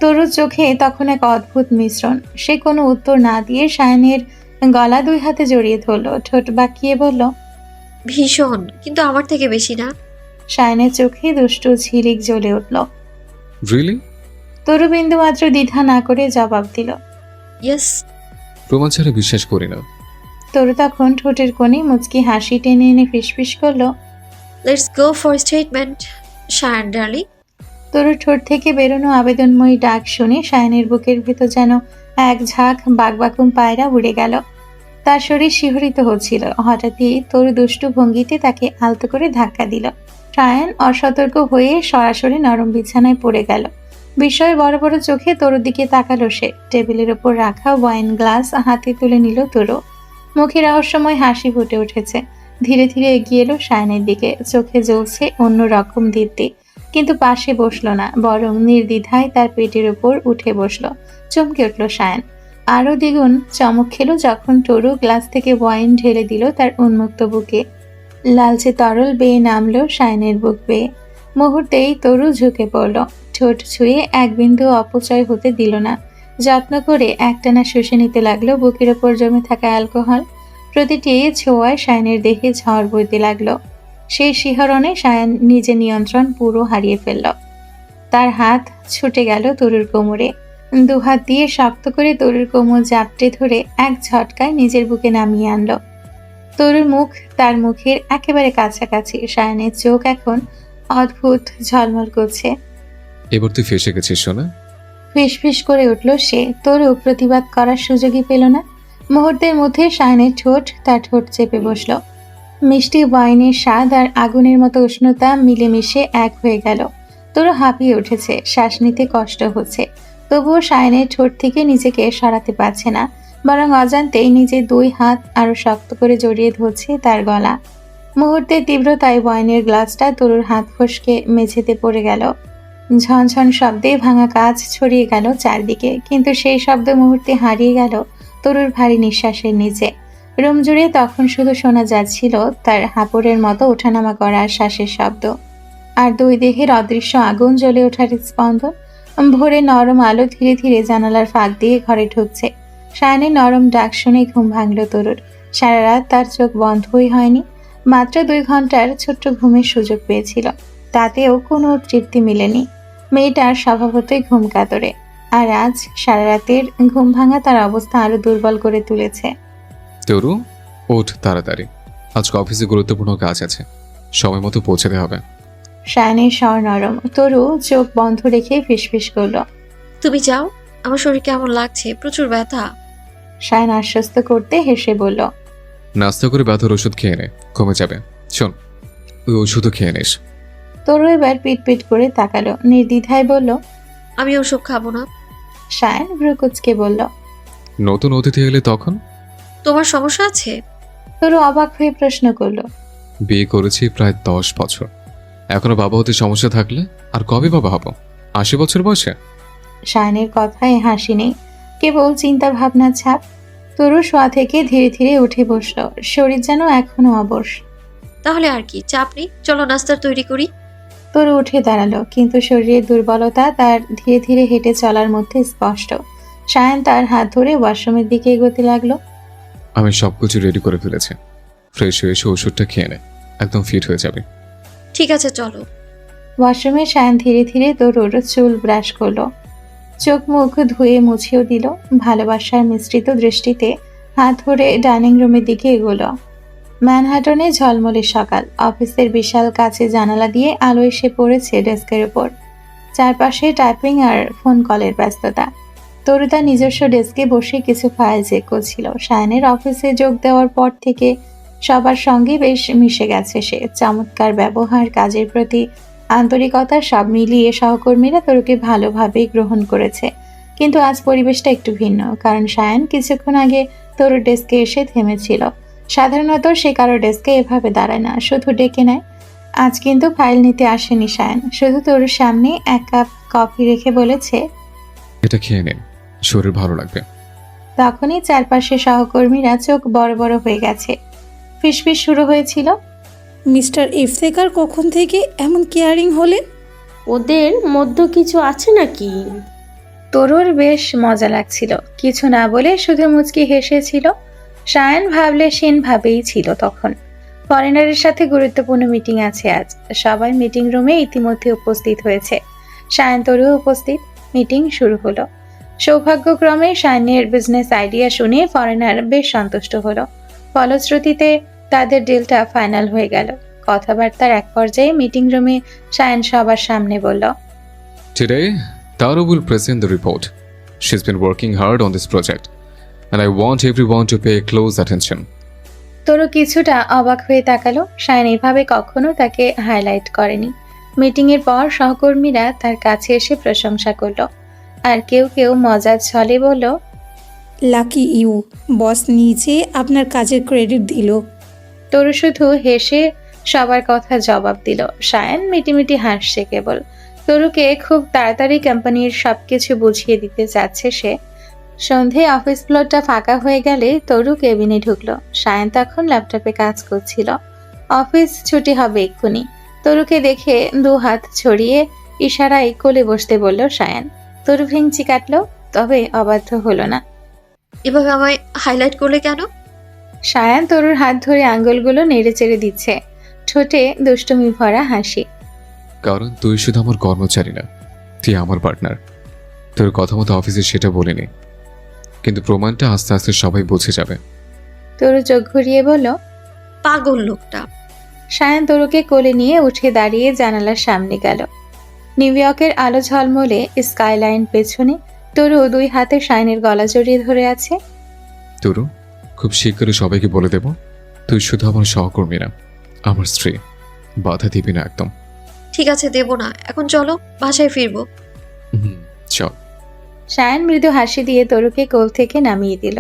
তরুর চোখে তখন এক অদ্ভুত মিশ্রণ। সে কোনো উত্তর না দিয়ে সায়নের গলা দুই হাতে জড়িয়ে ধরল, ঠোঁট বাঁকিয়ে বলল, ভীষণ, কিন্তু আমার থেকে বেশি না। সায়নের চোখে দুষ্টু ঝিলিক জ্বলে উঠল। রিয়েলি? তরু বিন্দু মাত্র দ্বিধা না করে জবাব দিল। ইয়েস। প্রমাণ ছাড়া বিশ্বাস করি না। তরু তখন ঠোঁটের কোণে মুচকি হাসি টেনে এনে ফিসফিস করলো, let's go for statement Shaan darling. তরুর ঠোঁট থেকে বেরোনো আবেদনময়ী ডাক শুনে সায়নের বুকের ভেতর যেন এক ঝাঁক বাগবাকুম পায়রা উড়ে গেল। তার শরীর শিহরিত হচ্ছিল। হঠাৎই তরু দুষ্টু ভঙ্গিতে তাকে আলতো করে ধাক্কা দিল। সায়ন অসতর্ক হয়ে সরাসরি নরম বিছানায় পড়ে গেল। বিস্ময়ে বড় বড় চোখে তরুর দিকে তাকালো সে। টেবিলের ওপর রাখা ওয়াইন গ্লাস হাতে তুলে নিল তরু। মুখে রহস্যময় হাসি ফুটে উঠেছে। ধীরে ধীরে এগিয়ে এলো সায়নের দিকে। চোখে জ্বলছে অন্য রকম দীপ্তি, কিন্তু পাশে বসলো না, বরং নির্দ্বিধায় তার পেটের উপর উঠে বসলো। চমকে উঠল সায়ন। আরও দ্বিগুণ চমক খেলো যখন তরু গ্লাস থেকে ওয়াইন ঢেলে দিল তার উন্মুক্ত বুকে। লালচে তরল বেয়ে নামলো সায়নের বুক বেয়ে। মুহূর্তেই তরু ঝুঁকে পড়ল, ঠোঁট ছুঁয়ে এক বিন্দু অপচয় হতে দিল না। যত্ন করে একটানা শুষে নিতে লাগলো বুকের ওপর জমে থাকা অ্যালকোহল। প্রতিটি ছোঁয়ায় সায়নের দেহে ঝড় বইতে লাগলো। সেই শিহরণে সায়ন নিজের নিয়ন্ত্রণ পুরো হারিয়ে ফেলল। তার হাত ছুটে গেল তরুর কোমরে, দুহাত দিয়ে শক্ত করে তরুর কোমর জাপটে ধরে এক ঝটকায় নিজের বুকে নামিয়ে আনলো। তরুর মুখ তার মুখের একেবারে কাছাকাছি। সায়নের চোখ এখন অদ্ভুত ঝলমল করছে। এবার তুই ফেসে গেছিস সোনা। ফিসফিস করে উঠল সে। তরু প্রতিবাদ করার সুযোগই পেল না। মুহূর্তের মধ্যে সায়নের ঠোঁট তার ঠোঁট চেপে বসল। মিষ্টি ওয়াইনের স্বাদ আর আগুনের মতো উষ্ণতা মিলেমিশে এক হয়ে গেল। তরু হাঁপিয়ে উঠেছে, শ্বাস নিতে কষ্ট হচ্ছে। তবুও সায়নের ঠোঁট থেকে নিজেকে সরাতে পারছে না, বরং অজান্তেই নিজের দুই হাত আরো শক্ত করে জড়িয়ে ধরছে তার গলা। মুহূর্তের তীব্রতায় ওয়াইনের গ্লাসটা তরুর হাত ফসকে মেঝেতে পড়ে গেল। ঝনঝন শব্দে ভাঙা কাঁচ ছড়িয়ে গেল চারদিকে, কিন্তু সেই শব্দ মুহূর্তে হারিয়ে গেল তরুর ভারী নিঃশ্বাসের নিচে। রুম জুড়ে তখন শুধু শোনা যাচ্ছিল তার হাঁপড়ের মতো ওঠানামা করা শ্বাসের শব্দ, আর দুই দেহের অদৃশ্য আগুন জ্বলে ওঠার স্পন্দন। ভোরে নরম আলো ধীরে ধীরে জানালার ফাঁক দিয়ে ঘরে ঢুকছে। সায়নের নরম ডাক শুনে ঘুম ভাঙল তরুর। সারা রাত তার চোখ বন্ধই হয়নি। মাত্র 2 ঘন্টার ছোট্ট ঘুমের সুযোগ পেয়েছিল, তাতেও কোনো তৃপ্তি মেলেনি। মেয়েটার স্বভাবতই ঘুম কাতরে, আর আজ সারা রাতের ঘুম ভাঙা তার অবস্থা আরো দুর্বল করে তুলেছে। তরু, ওঠ তাড়াতাড়ি, আজকে অফিসে গুরুত্বপূর্ণ কাজ আছে, সময় মতো পৌঁছাতে হবে। সায়নের স্বর নরম। তরু চোখ বন্ধ রেখে ফিসফিস করল, তুমি যাও, আমার শরীর কেমন লাগছে, প্রচুর ব্যথা। সায়ন আশ্বস্ত করতে হেসে বলল, নাস্তা করে ব্যথার ওষুধ খেয়ে নে, কমে যাবে। শোন, ওই ওষুধও খেয়ে নিস। তরু এবার পিট করে তাকালো, নির্দ্বিধায় বলল, আমি ওসব খাবো না। সায়ন ভ্রুকুচকে বলল, নতুন অতিথি এলে তখন? তোমার সমস্যা আছে? তরু অবাক হয়ে প্রশ্ন করলো, বিয়ে করেছি প্রায় 10 বছর, এখনো বাবা হতে সমস্যা থাকলে আর কবে বাবা হব? 80 বছর বয়সে? সায়নের কথায় হাসি নেই, কেবল চিন্তা ভাবনার ছাপ। তরু শোয়া থেকে ধীরে ধীরে উঠে বসলো, শরীর যেন এখনো অবশ। তাহলে আর কি, চাপ নেই, চলো নাস্তার তৈরি করি। তরু উঠে দাঁড়ালো, কিন্তু শরীরের দুর্বলতা তার ধীরে ধীরে হেঁটে চলার মধ্যে স্পষ্ট। সায়ন তার হাত ধরে ওয়াশরুমের দিকে এগোতে লাগলো। আমি সবকিছু রেডি করে ফেলেছি, ফ্রেশ হয়ে এসে ওষুধটা খেয়ে নে, একদম ফিট হয়ে যাবে। ঠিক আছে চলো। ওয়াশরুমে সায়ন ধীরে ধীরে তরুর চুল ব্রাশ করলো, চোখ মুখ ধুয়ে মুছেও দিল। ভালোবাসার মিশ্রিত দৃষ্টিতে হাত ধরে ডাইনিং রুমের দিকে এগোলো। ম্যানহাটনে ঝলমলে সকাল। অফিসের বিশাল কাছে জানালা দিয়ে আলো এসে পড়েছে ডেস্কের উপর। চারপাশে টাইপিং আর ফোন কলের ব্যস্ততা। তরু তার নিজস্ব ডেস্কে বসে কিছু ফাইল চেক করছিল। সায়নের অফিসে যোগ দেওয়ার পর থেকে সবার সঙ্গে বেশ মিশে গেছে সে। চমৎকার ব্যবহার, কাজের প্রতি আন্তরিকতা, সব মিলিয়ে সহকর্মীরা তরুকে ভালোভাবেই গ্রহণ করেছে। কিন্তু আজ পরিবেশটা একটু ভিন্ন, কারণ সায়ন কিছুক্ষণ আগে তরুর ডেস্কে এসে থেমেছিল। সাধারণত সে কারো ডেস্কে এভাবে দাঁড়ায় না, শুধু ডেকে নেয়। আজ কিন্তু ফাইল নিতে আসেনি সায়ন, শুধু তরুর সামনে 1 কাপ কফি রেখে বলেছে, এটা খেয়ে নিন, শরীর ভালো লাগবে। তখনই চারপাশে সহকর্মীরা চোখ বড় বড় হয়ে গেছে। ফিসফিস শুরু হয়েছিল, মিস্টার ইফতেখার কখন থেকে এমন কেয়ারিং হলেন? ওদের মধ্যে কিছু আছে নাকি? তরুর বেশ মজা লাগছিল, কিছু না বলে শুধু মুচকি হেসেছিল। সায়ন ভাবলে সেন ভাবেই ছিল তখন। ফরেনারের সাথে গুরুত্বপূর্ণ মিটিং আছে আজ। সবাই মিটিং রুমে ইতিমধ্যে উপস্থিত হয়েছে। সায়ন তরুও উপস্থিত। মিটিং শুরু হলো। সৌভাগ্যক্রমে সায়নের বিজনেস আইডিয়া শুনে ফরেনার বেশ সন্তুষ্ট হলো। ফলশ্রুতিতে তাদের ডিলটা ফাইনাল হয়ে গেল। কথাবার্তার এক পর্যায়ে মিটিং রুমে সায়ন সবার সামনে বলল, Today, Taro will present the report. She's been working hard on this project, and I want everyone to pay close attention. তরু কিছুটা অবাক হয়ে তাকালো। সায়ন এভাবে কখনো তাকে হাইলাইট করেনি। মিটিংয়ের পর সহকর্মীরা তার কাছে এসে প্রশংসা করলো, আর কেউ কেউ মজার ছলে বলল, লাকি ইউ, বস নিজে আপনার কাজের ক্রেডিট দিল। তরু শুধু হেসে সবার কথা জবাব দিল। সায়ন মিটিমিটি হাসছে কেবল। তরুকে খুব তাড়াতাড়ি কোম্পানির সবকিছু বুঝিয়ে দিতে চাচ্ছে সে। সন্ধে অফিস ফ্লোরটা ফাঁকা হয়ে গেলে তরু কেবিনে ঢুকলো। সায়ন তখন ল্যাপটপে কাজ করছিল। অফিস ছুটি হবে এক্ষুনি। তরুকে দেখে দু হাত ছড়িয়ে ইশারায় কোলে বসতে বলল সায়ন। তরু ভেঙচি কাটলো, তবে অবাধ্য হলো না। এভাবে আমায় হাইলাইট করলে কেন? সায়ান তরুর হাত ধরে আঙ্গুলগুলো নেড়ে চেড়ে দিচ্ছে, ঠোঁটে দুষ্টুমি ভরা হাসি। কারণ তুই শুধু আমার কর্মচারী না, তুই আমার পার্টনার। তোর কথা মতো অফিসে সেটা বলিনি, কিন্তু প্রমাণটা আস্তে আস্তে সবাই বুঝে যাবে। তরু চোখ ঘুরিয়ে বলল। পাগল লোকটা। সায়ান তরুকে কোলে নিয়ে উঠে দাঁড়িয়ে জানালার সামনে গেল। নিউ ইয়র্কের আলো ঝলমলে স্কাইলাইন পেছনে তরু দুই হাতে সায়নের গলা জড়িয়ে ধরে আছে। তরু, খুব শীঘ্রই সবাইকে বলে দেব তুই শুধু আমার সহকর্মী না, আমার স্ত্রী। বাধা দিবি না একদম। ঠিক আছে, দেব না। এখন চলো, বাসায় ফিরবো। চল। সায়ন মৃদু হাসি দিয়ে তরুকে কোল থেকে নামিয়ে দিল।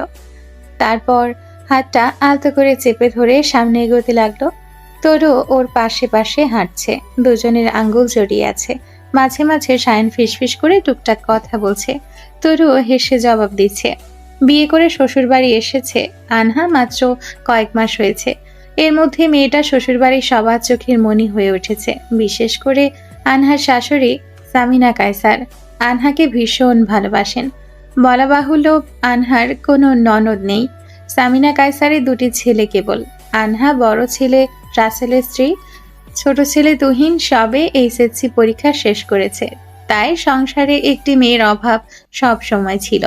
তারপর হাতটা আলতো করে চেপে ধরে সামনে এগোতে লাগলো। তরু ওর পাশে পাশে হাঁটছে, দুজনের আঙ্গুল জড়িয়ে আছে। মাঝে মাঝে সায়ন ফিসফিস করে টুকটাক কথা বলছে, তরু হেসে জবাব দিচ্ছে। বিয়ে করে শ্বশুরবাড়ি এসেছে আনহা মাত্র কয়েক মাস হয়েছে। এর মধ্যে মেয়েটা শ্বশুরবাড়ির সবার চোখের মনি হয়ে উঠেছে। বিশেষ করে আনহার শাশুড়ি সামিনা কায়সার আনহাকে ভীষণ ভালোবাসেন। বলা বাহুল্য, আনহার কোনো ননদ নেই। সামিনা কায়সারের দুটি ছেলে কেবল। আনহা বড় ছেলে রাসেলের স্ত্রী, ছোট ছেলে তুহিন সবে এইচএসসি পরীক্ষা শেষ করেছে। তাই সংসারে একটি মেয়ের অভাব সব সময় ছিল।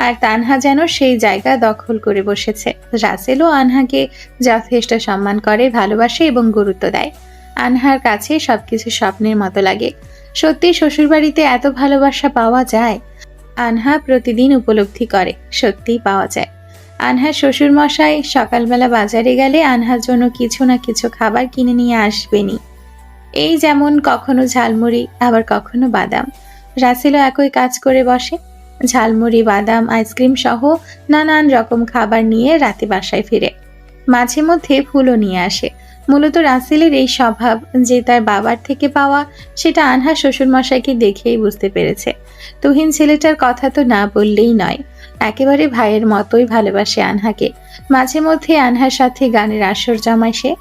আর তানহা যেন সেই জায়গা দখল করে বসেছে। রাসেলও আনহাকে যথেষ্ট সম্মান করে, ভালোবাসে এবং গুরুত্ব দেয়। আনহার কাছে সবকিছু স্বপ্নের মতো লাগে। সত্যি শ্বশুরবাড়িতে এত ভালোবাসা পাওয়া যায়? আনহা প্রতিদিন উপলব্ধি করে সত্যিই পাওয়া যায়। আনহার শ্বশুরমশাই সকালবেলা বাজারে গেলে আনহার জন্য কিছু না কিছু খাবার কিনে নিয়ে আসবেনই। এই যেমন কখনো ঝালমুড়ি, আবার কখনো বাদাম। রাসেলও একই কাজ করে বসে। ঝালমুড়ি, বাদাম, আইসক্রিম সহ নানান রকম খাবার নিয়ে রাতে বাসায় ফিরে। মাঝে মধ্যে ফুলও নিয়ে আসে। মূলত রাসেলের এই স্বভাব যে তার বাবার থেকে পাওয়া, সেটা আনহা শ্বশুরমশাইকে দেখেই বুঝতে পেরেছে। তুহিন ছেলেটার কথা তো না বললেই নয়, একেবারে ভাইয়ের মতোই ভালোবাসে আনহাকে। মাঝে মধ্যে আনহার সাথে গানের আসর জমায় সে।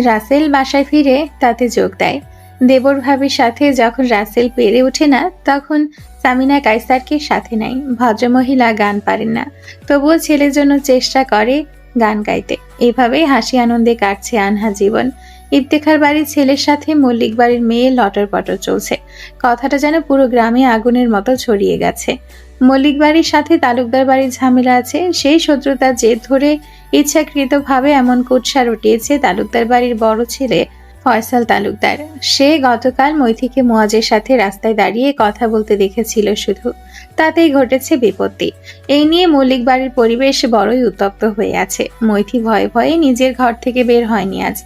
রাসেল বাসায় ফিরে তাতে যোগ দেয়। দেবর ভাবির সাথে যখন রাসেল পেরে ওঠে না, তখন সামিনা কায়সারকে সাথে নেয়। ভদ্রমহিলা গান পারেন না, তবুও ছেলের জন্য চেষ্টা করে গান গাইতে। এভাবেই হাসি আনন্দে কাটছে আনহা জীবন। ইফতেখার বাড়ির ছেলের সাথে মল্লিক বাড়ির মেয়ে লটর পটর চলছে। কথাটা যেন পুরো গ্রামে আগুনের মতো ছড়িয়ে গেছে। মল্লিক বাড়ির সাথে তালুকদার বাড়ির ঝামেলা আছে। সেই শত্রুতার জের ধরে ইচ্ছাকৃতভাবে এমন কুৎসা রটিয়েছে তালুকদার বাড়ির বড় ছেলে ফয়সাল তালুকদার। সে গতকাল মৈথিকে মুয়াজের সাথে রাস্তায় দাঁড়িয়ে কথা বলতে দেখেছিল শুধু, তাতেই ঘটেছে বিপত্তি। এই নিয়ে মল্লিক বাড়ির পরিবেশ বড়ই উত্তপ্ত হয়ে আছে। মৈথি ভয়ে ভয়ে নিজের ঘর থেকে বের হয়নি আজ।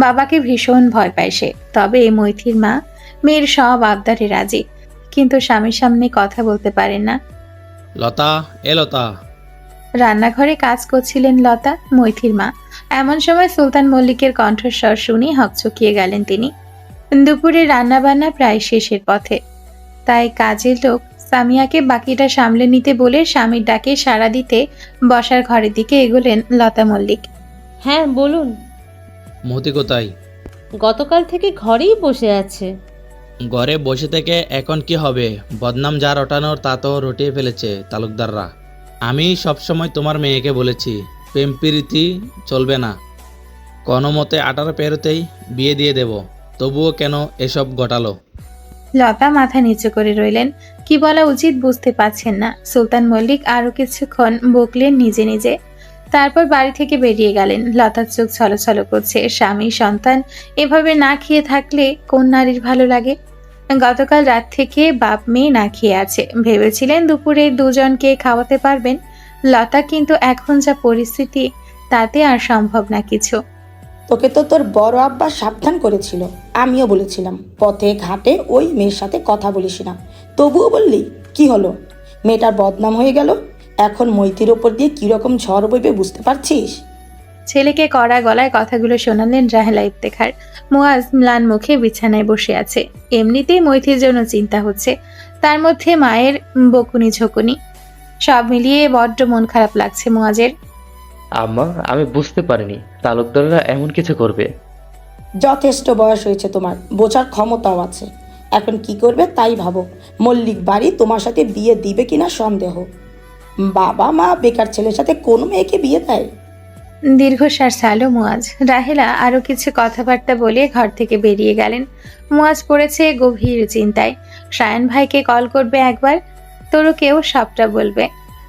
বাবাকে ভীষণ ভয় পায় সে। তবে মৈথির মা মেয়ের সব আবদারে রাজি, কিন্তু স্বামীর সামনে কথা বলতে পারেন না। লতা, এ লতা। রান্নাঘরে কাজ করছিলেন লতা, মৈথির মা। এমন সময় সুলতান মল্লিকের কণ্ঠস্বর শুনে হকচকিয়ে গেলেন তিনি। দুপুরে রান্নাবান্না প্রায় শেষের পথে, তাই কাজের লোক সামিয়াকে বাকিটা সামলে নিতে বলে স্বামীর ডাকে সাড়া দিতে বসার ঘরের দিকে এগোলেন লতা মল্লিক। হ্যাঁ বলুন। মতি কোথায়? গতকাল থেকে ঘরেই বসে আছে। ঘরে বসে থেকে এখন কি হবে? বদনাম যা রটানোর তা তো রটিয়ে ফেলেছে তালুকদাররা। আমি সবসময় তোমার মেয়েকে বলেছি প্রেম প্রীতি চলবে না, কোনো মতে 18 পেরোতেই বিয়ে দিয়ে দেব, তবুও কেন এসব ঘটালো? লতা মাথা নিচু করে রইলেন, কি বলা উচিত বুঝতে পারছেন না। সুলতান মল্লিক আরো কিছুক্ষণ বকলেন নিজে নিজে, তারপর বাড়ি থেকে বেরিয়ে গেলেন। লতার চোখ ছলছল করছে। স্বামী সন্তান এভাবে না খেয়ে থাকলে কোন নারীর ভালো লাগে? গতকাল রাত থেকে বাপ মেয়ে না খেয়ে আছে। ভেবেছিলেন দুপুরে দুজনকে খাওয়াতে পারবেন। লতা কিন্তু এখন যা পরিস্থিতি, তাতে আর সম্ভব না কিছু। তোকে তো তোর বড় আব্বা সাবধান করেছিল, আমিও বলেছিলাম পথে ঘাটে ওই মেয়ের সাথে কথা বলিস না, তবুও বললি। কি হলো? মেয়েটার বদনাম হয়ে গেল। এখন মৈত্রীর ওপর দিয়ে কিরকম ঝড় বইবে বুঝতে পারছিস? ছেলেকে কড়া গলায় কথাগুলো শোনালেন রাহেলা ইফতেখার। মুয়াজ ম্লান মুখে বিছানায় বসে আছে। এমনিতেই মৈথির জন্য চিন্তা হচ্ছে, তার মধ্যে মায়ের বকুনি ঝকুনি। সব মিলিয়ে বড্ড মন খারাপ লাগছে মুয়াজের। আম্মা, আমি বুঝতে পারিনি তালুকদাররা এমন কিছু করবে। যথেষ্ট বয়স হয়েছে তোমার, বোঝার ক্ষমতাও আছে। এখন কি করবে তাই ভাবো। মল্লিক বাড়ি তোমার সাথে বিয়ে দিবে কিনা সন্দেহ। বাবা মা বেকার ছেলের সাথে কোনো মেয়েকে বিয়ে দেয়? দীর্ঘশ্বাস ছাড়ল মুয়াজ। রাহেলা আরো কিছু কথাবার্তা বলে ঘর থেকে বেরিয়ে গেলেন। মুয়াজ পড়েছে গভীর চিন্তায়। সায়ন ভাইকে কল করবে একবার, তরুকেও সবটা বলবে।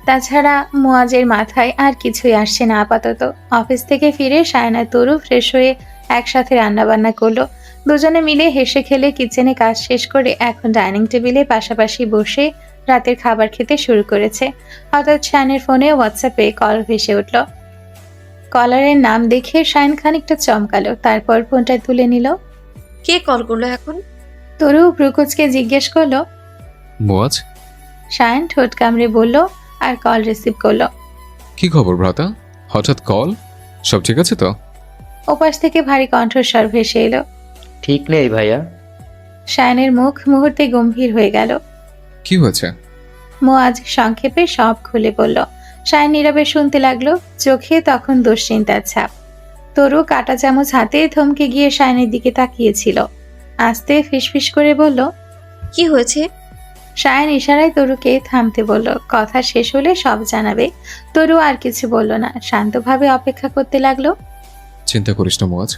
তাছাড়া মুয়াজের মাথায় আর কিছুই আসছে না আপাতত। অফিস থেকে ফিরে সায়ন আর তরু ফ্রেশ হয়ে একসাথে রান্নাবান্না করলো। দুজনে মিলে হেসে খেলে কিচেনে কাজ শেষ করে এখন ডাইনিং টেবিলে পাশাপাশি বসে রাতের খাবার খেতে শুরু করেছে। হঠাৎ সায়নের ফোনে হোয়াটসঅ্যাপে কল ভেসে উঠল। কলারের নাম দেখে সায়ন খানিকটা চমকালো, তারপর ফোনটা তুলে নিল। কে কল করলো এখন? তরু ভ্রুকুচকে জিজ্ঞেস করলো। মুয়াজ, সায়ন ঠোঁট কামড়ে বলল আর কল রিসিভ করলো। কি খবর ভ্রাতা? হঠাৎ কল, সব ঠিক আছে তো? ওপাশ থেকে ভারী কণ্ঠস্বর ভেসে এলো। ঠিক নেই ভাইয়া। সায়নের মুখ মুহূর্তে গম্ভীর হয়ে গেল। কি হয়েছে? মুয়াজ সংক্ষেপে সব খুলে বলল। সায়ন নীরবে শুনতে লাগলো, চোখে তখন দুশ্চিন্তার ছাপ। তরু কাটা চামচ হাতে থমকে গিয়ে সায়নের দিকে তাকিয়েছিল। আস্তে ফিসফিস করে বলল, কি হয়েছে? সায়ন ইশারায় তরুকে থামতে বলল। কথা শেষ হলে সব জানাবে। তরু আর কিছু বলল না, শান্তভাবে অপেক্ষা করতে লাগলো। চিন্তা করিস না মুয়াজ,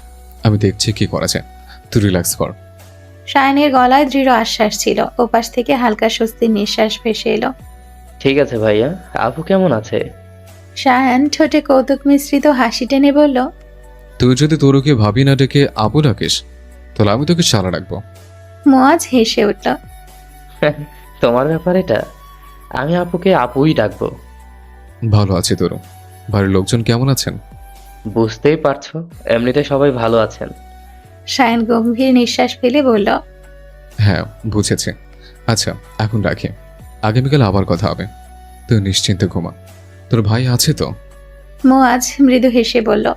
আমি দেখছি কি করা যায়, তুই রিল্যাক্স কর। সায়নের গলায় দৃঢ় আশ্বাস ছিল। ওপাশ থেকে হালকা স্বস্তির নিঃশ্বাস ভেসে এলো। ঠিক আছে ভাইয়া, আপু কেমন আছে? সায়ন ঠোঁটে কৌতুক মিশ্রিত হাসি টেনে বলল, তুই যদি তরুকে ভাবি না ডেকে আপু ডাকিস, তাহলে আমি তোকে শালা রাখবো। মুয়াজ হেসে উঠল। তোমার ব্যাপার এটা, আমি আপুকে আপুই ডাকবো। ভালো আছে তরু, বাড়ির লোকজন কেমন আছেন? বুঝতেই পারছো, এমনিতে সবাই ভালো আছেন। সায়ন গম্ভীর নিঃশ্বাস ফেলে বলল, হ্যাঁ বুঝেছি। আচ্ছা এখন রাখি, আগামীকাল আবার কথা হবে। তুই নিশ্চিন্তে ঘুমা, তোর ভাই আছে তো? মুয়াজ মৃদু হেসে বলল।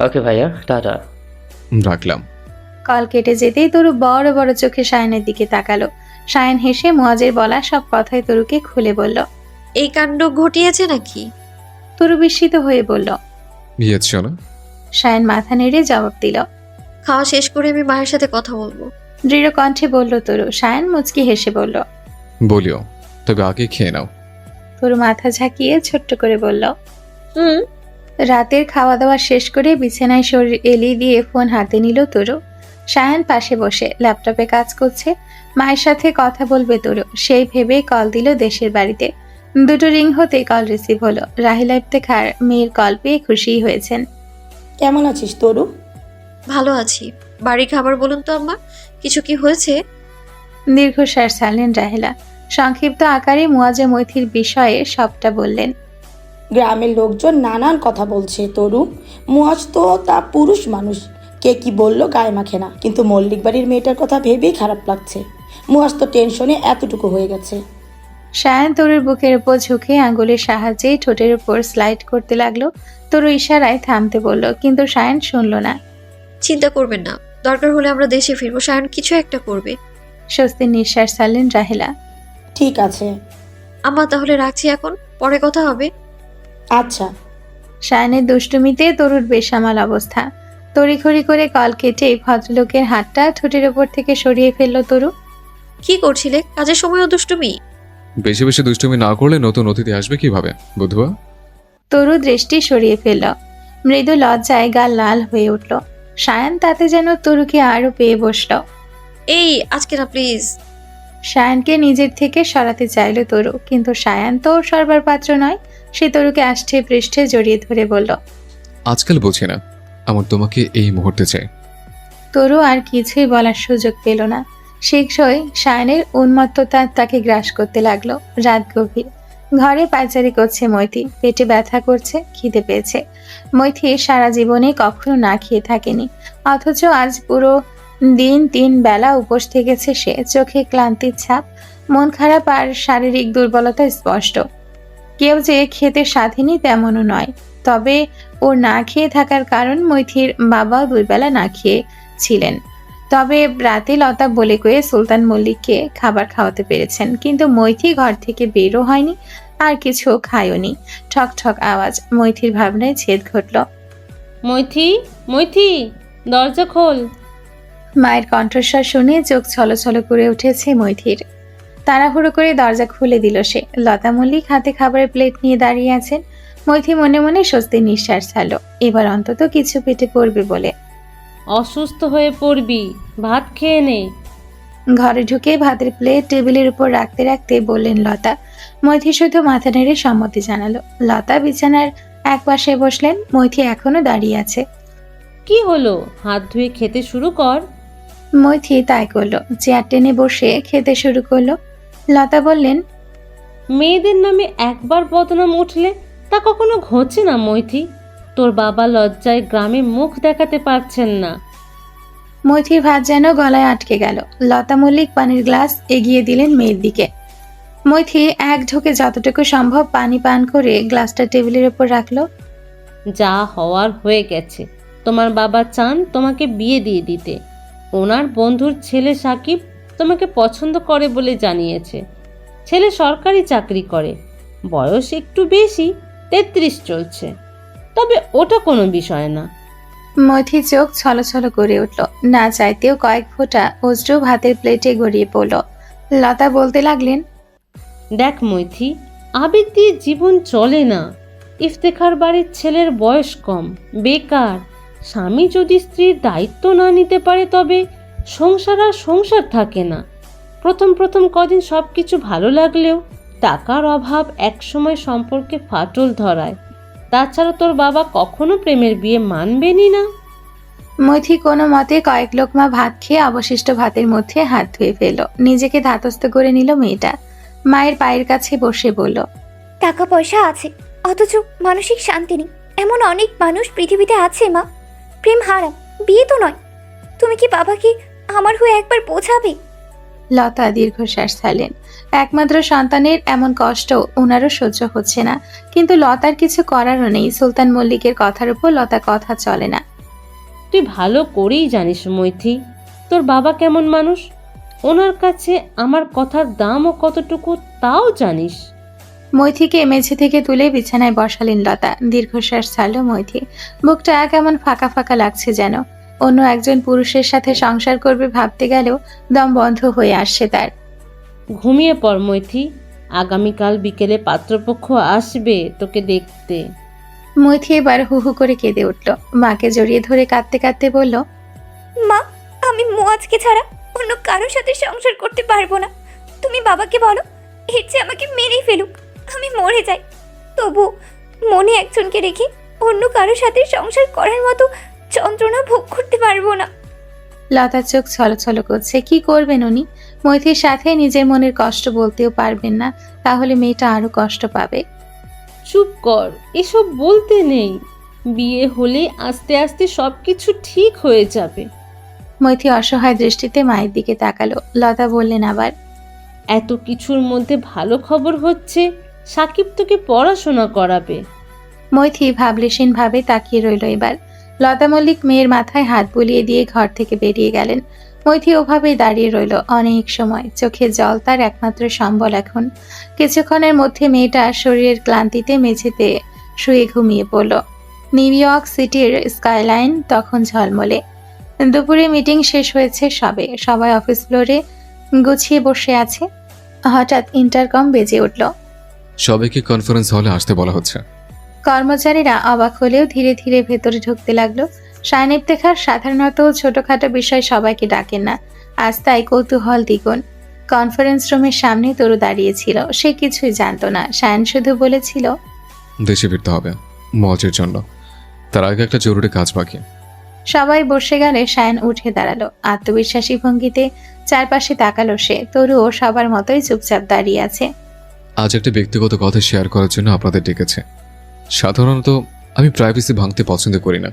ওকে ভাইয়া, টাটা। রাখলাম। কল কেটে যেতেই তরু বড় বড় চোখে সায়নের দিকে তাকালো। সায়ন হেসে মুয়াজের বলা সব কথাই তরুকে খুলে বলল। এই কাণ্ড ঘটিয়েছে নাকি? তরু বিস্মিত হয়ে বলল। বিয়ে চলো। সায়ন মাথা নেড়ে জবাব দিল। খাওয়া শেষ করে আমি মায়ের সাথে কথা বলবো। দৃঢ় কণ্ঠে বলল তরু। সায়ন মুচকি হেসে বলল, বলিও, তবে আগে খেয়ে নাও। তরু মাথা ঝাঁকিয়ে ছোট্ট করে বলল, হুম। রাতের খাওয়া দাওয়া শেষ করে বিছানায় শরীর এলিয়ে দিয়ে ফোন হাতে নিল তরু। সায়ন পাশে বসে ল্যাপটপে কাজ করছে। মায়ের সাথে কথা বলবে তরু, সেই ভেবে কল দিল দেশের বাড়িতে। দুটো রিং হতে কল রিসিভ হলো। রাহিলা ইফতেখার মেয়ের কল পেয়ে খুশি হয়েছেন। কেমন আছিস তরু? ভালো আছি। বাড়ি খাবার বলুন তো আম্মা, কিছু কি হয়েছে? দীর্ঘশ্বাস ছাড়লেন রাহেলা। সংক্ষিপ্ত আকারে মুয়াজে মৈথির বিষয়ে সবটা বললেন। গ্রামের লোকজন নানান কথা বলছে তরু। মুয়াজ তো তা পুরুষ মানুষ, কে কি বললো গায়ে মাখে না, কিন্তু মল্লিক বাড়ির মেয়েটার কথা ভেবেই খারাপ লাগছে। মুয়াজ তো টেনশনে এতটুকু হয়ে গেছে। সায়ন তরুর বুকের উপর ঝুঁকে আঙ্গুলের সাহায্যে ঠোঁটের উপর স্লাইড করতে লাগলো। তরু ইশারায় থামতে বলল, কিন্তু সায়ন শুনল না। চিন্তা করবেন না, দরকার হলে আমরা দেশে ফিরবো। সায়ন কিছু একটা করবে। স্বস্তির নিঃশ্বাস ছাড়লেন রাহেলা। ঠিক আছে আম্মা তাহলে রাখছি, এখন পরে কথা হবে। আচ্ছা। সায়নের দুষ্টুমিতে তরুর বেসামাল অবস্থা। তড়িঘড়ি করে কল কেটে ভদ্রলোকের হাতটা ঠোঁটের ওপর থেকে সরিয়ে ফেলল তরু। কি করছিলে? কাজের সময়ও দুষ্টুমি? বেশি বেশি দুষ্টুমি না করলে নতুন অতিথি আসবে কিভাবে বুধুয়া? তরু দৃষ্টি সরিয়ে ফেলল। মৃদু লজ্জায় গাল লাল হয়ে উঠল। সায়ন তাতে যেন তরুকে আরো পেয়ে বসল। এই আজকে না প্লিজ। সায়নকে নিজের থেকে সরাতে চাইল তরু, কিন্তু সায়ন তো সরবার পাত্র নয়। সে তরুকে আষ্টে পৃষ্ঠে জড়িয়ে ধরে বলল, আজকাল বুঝি না, আমার তোমাকে এই মুহূর্তে চাই। তরু আর কিছুই বলার সুযোগ পেল না। শীঘ্রই সায়নের উন্মত্ততা তাকে গ্রাস করতে লাগলো। রাত গভীর। ঘরে পায়চারি করছে মৈথি। পেটে ব্যথা করছে, খিদে পেয়েছে। মৈথি সারা জীবনে কখনো না খেয়ে থাকেনি, অথচ আজ পুরো দিন 3 বেলা উপোস থেকেছে সে। চোখে ক্লান্তির ছাপ, মন খারাপ আর শারীরিক দুর্বলতা স্পষ্ট। কেউ যে খেতে স্বাধীনই তেমনও নয়। তবে ওর না খেয়ে থাকার কারণ মৈথির বাবাও 2 বেলা না খেয়ে ছিলেন। তবে রাতে লতা বলে কয়ে সুলতান মল্লিককে খাবার খাওয়াতে পেরেছেন, কিন্তু মৈথি ঘর থেকে বেরও হয়নি। আর কিছু খায়নি। ঠক ঠক আওয়াজ, মৈথির ভাবনায় ছেদ ঘটল। মৈথি, মৈথি, দরজা খোল। মায়ের কণ্ঠস্বর শুনে চোখ ছলছল করে উঠেছে মৈথির। তাড়াহুড়ো করে দরজা খুলে দিল সে। লতা মল্লিক হাতে খাবারের প্লেট নিয়ে দাঁড়িয়ে আছেন। মৈথি মনে মনে স্বস্তির নিঃশ্বাস ছাড়ল, এবার অন্তত কিছু পেটে পড়বে বলে। অসুস্থ হয়ে পড়বি, ভাত খেয়ে নে। ঘরে ঢুকে ভাতের প্লেট টেবিলের উপর রাখতে রাখতে বললেন লতা। মৈথি শুধু মাথা নেড়ে সম্মতি জানালো। লতা বিছানার এক পাশে বসলেন, মৈথি এখনো দাঁড়িয়ে আছে। কি হলো, হাত ধুয়ে খেতে শুরু কর। মৈথি তাই করলো, চেয়ার টেনে বসে খেতে শুরু করলো। লতা বললেন, মেয়েদের নামে একবার বদনাম উঠলে তা কখনো ঘোচে না মৈথি। তোর বাবা লজ্জায় গ্রামে মুখ দেখাতে পারছেন না। মৈথির ভাত যেন গলায় আটকে গেল। লতা মল্লিক পানির গ্লাস এগিয়ে দিলেন মেয়ের দিকে। মৈথি এক ঢোকে যতটুকু সম্ভব পানি পান করে গ্লাসটা টেবিলের উপর রাখলো। যা হওয়ার হয়ে গেছে। তোমার বাবা চান তোমাকে বিয়ে দিয়ে দিতে। ওনার বন্ধুর ছেলে সাকিব তোমাকে পছন্দ করে বলে জানিয়েছে। ছেলে সরকারি চাকরি করে, বয়স একটু বেশি, 33 চলছে। তবে ওটা কোনো বিষয় না। মৈথি চোখ ছলছল করে উঠল, না চাইতেও কয়েক ফোঁটা অশ্রু ভাতের প্লেটে গড়িয়ে পড়ল। লতা বলতে লাগলেন, দেখ মৈথি, আবেগ দিয়ে জীবন চলে না। ইফতেখার বাড়ির ছেলের বয়স কম, বেকার। স্বামী যদি স্ত্রীর দায়িত্ব না নিতে পারে তবে সংসার আর সংসার থাকে না। প্রথম প্রথম কদিন সব কিছু ভালো লাগলেও টাকার অভাব একসময় সম্পর্কে ফাটল ধরায়। তাছাড়া তোর বাবা কখনো প্রেমের বিয়ে মানবেনই না। মৈথি কোনো মতে কয়েক লোকমা ভাত খেয়ে অবশিষ্ট ভাতের মধ্যে হাত ধুয়ে ফেলল। নিজেকে ধাতস্থ করে নিল মেয়েটা। মায়ের পায়ের কাছে বসে বলল, টাকা পয়সা আছে অথচ মানসিক শান্তি নেই, এমন অনেক মানুষ পৃথিবীতে আছে মা। প্রেম হারাম, বিয়ে তো নয়। তুমি কি বাবাকে আমার হয়ে একবার বোঝাবে? লতা দীর্ঘশ্বাস ছাড়লেন। একমাত্র সন্তানের এমন কষ্ট ওনারও সহ্য হচ্ছে না, কিন্তু লতার কিছু করারও নেই। সুলতান মল্লিকের কথার উপর লতা কথা চলে না। তুই ভালো করেই জানিস মৈথি, তোর বাবা কেমন মানুষ। ওনার কাছে আমার কথার দামও কতটুকু তাও জানিস। মৈথিকে মেঝে থেকে তুলে বিছানায় বসালেন লতা। দীর্ঘশ্বাস ছাড়ল মৈথি। বুকটা কেমন ফাঁকা ফাঁকা লাগছে যেন। অন্য একজন পুরুষের সাথে সংসার করবে ভাবতে গেলেও দম বন্ধ হয়ে আসছে তার। ঘুমিয়ে পড় মৈথি, আগামীকাল বিকেলে পাত্রপক্ষ আসবে তোকে দেখতে। মৈথি এবার হু হু করে কেঁদে উঠল। মাকে জড়িয়ে ধরে কাঁদতে কাঁদতে বলল, মা, আমি মোয়াজকে ছাড়া অন্য কারোর সাথে সংসার করতে পারবো না। তুমি বাবাকে বলো এর চেয়ে আমাকে মেরেই ফেলুক, আমি মরে যাই। তবু মনে একজনকে রেখে অন্য কারোর সাথে সংসার করার মতো যন্ত্রণা ভোগ করতে পারবো না। লতার চোখ ছলছল করছে। কি করবেন উনি? মৈথির সাথে নিজের মনের কষ্ট বলতেও পারবেন না, তাহলে মেয়েটা আরো কষ্ট পাবে। চুপ কর, এসব বলতে নেই। বিয়ে হলে আস্তে আস্তে সব কিছু ঠিক হয়ে যাবে। মৈথি অসহায় দৃষ্টিতে মায়ের দিকে তাকালো। লতা বললেন আবার, এত কিছুর মধ্যে ভালো খবর হচ্ছে সাকিব তোকে পড়াশোনা করাবে। মৈথি ভাবলেশীন ভাবে তাকিয়ে রইল এবার। লতা মল্লিক মেয়ের মাথায় হাত বুলিয়ে দিয়ে ঘর থেকে বেরিয়ে গেলেন। মৈথি ওভাবেই দাঁড়িয়ে রইল অনেক সময়। চোখে জল তার একমাত্র সম্বল এখন। কিছুক্ষণের মধ্যে মেয়েটা শরীরের ক্লান্তিতে মেঝেতে শুয়ে ঘুমিয়ে পড়ল। নিউ ইয়র্ক সিটির স্কাইলাইন তখন ঝলমলে। দুপুরে মিটিং শেষ হয়েছে সবে। সবাই অফিস ফ্লোরে গুছিয়ে বসে আছে। হঠাৎ ইন্টারকম বেজে উঠল। সবাইকে কনফারেন্স হলে আসতে বলা হচ্ছে। কর্মচারীরা অবাক হলেও ধীরে ধীরে ভেতরে ঢুকতে লাগলো। শায়ন ইফতেখার সাধারণত ছোটখাটো বিষয় সবাইকে ডাকেন না, আজ তাই কৌতূহল দ্বিগুণ। কনফারেন্স রুমের সামনে তরু দাঁড়িয়েছিল। সে কিছুই জানতো না। শায়ন শুধু বলেছিল, দেশে ফিরতে হবে মজের জন্য, তার আগে একটা জরুরি কাজ বাকি। সবাই বসে গেলে শায়ন উঠে দাঁড়ালো। আত্মবিশ্বাসী ভঙ্গিতে চারপাশে তাকালো সে। তরুও সবার মতোই চুপচাপ দাঁড়িয়ে আছে। আজ একটা ব্যক্তিগত কথা শেয়ার করার জন্য আপনাদের ডেকেছে। সাধারণত আমি প্রাইভেসি ভাঙতে পছন্দ করি না,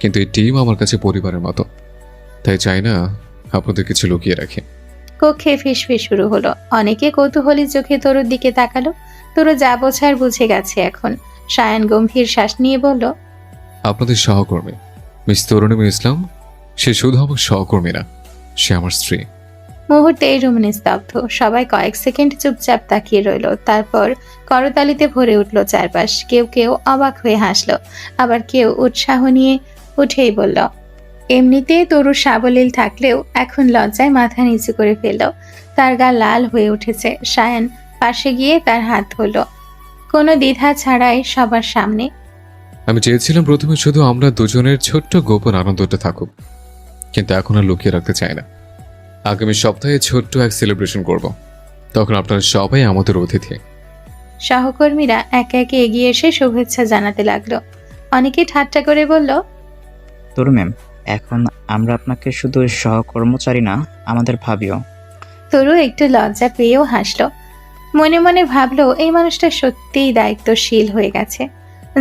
কিন্তু এই টিম আমার কাছে পরিবারের মতো, তাই চাই না আপনাদের কিছু লুকিয়ে রাখি। কক্ষে ফিসফিস শুরু হলো। অনেকে কৌতূহলী চোখে তরুর দিকে তাকালো। তরু যা বোঝার বুঝে গেছে এখন। শায়ন গম্ভীর শ্বাস নিয়ে বলল, আপনাদের সহকর্মী মিস তরুণী ইসলাম, সে শুধু আমার সহকর্মী না, সে আমার স্ত্রী। মুহূর্তেই রুম নিস্তব্ধ। সবাই কয়েক সেকেন্ড চুপচাপ তাকিয়ে রইল। তারপর করতালিতে ভরে উঠল চারপাশ। কেউ কেউ অবাক হয়ে হাসলো, আবার কেউ উৎসাহ নিয়ে উঠেই বলল। এমনিতে তরু সাবলীল থাকলেও এখন লজ্জায় মাথা নিচু করে ফেলল। তার গা লাল হয়ে উঠেছে। সায়ান পাশে গিয়ে তার হাত ধরল, কোনো দ্বিধা ছাড়াই সবার সামনে। আমি চেয়েছিলাম প্রথমে শুধু আমরা দুজনের ছোট্ট গোপন আনন্দটা থাকুক, কিন্তু এখন আর লুকিয়ে রাখতে চাই না। আগামী সপ্তাহে ছোট্ট এক সেলিব্রেশন করব, তখন আপনারা সবাই আমাদের অতিথি। সহকর্মীরা একে একে এগিয়ে এসে শুভেচ্ছা জানাতে লাগলো। অনেকে ঠাট্টা করে বলল, তরু ম্যাম, এখন আমরা আপনাকে শুধু সহকর্মচারী না, আমাদের ভাবিও। তরু একটু লজ্জা পেয়েও হাসলো। মনে মনে ভাবলো, এই মানুষটা সত্যিই দায়িত্বশীল হয়ে গেছে।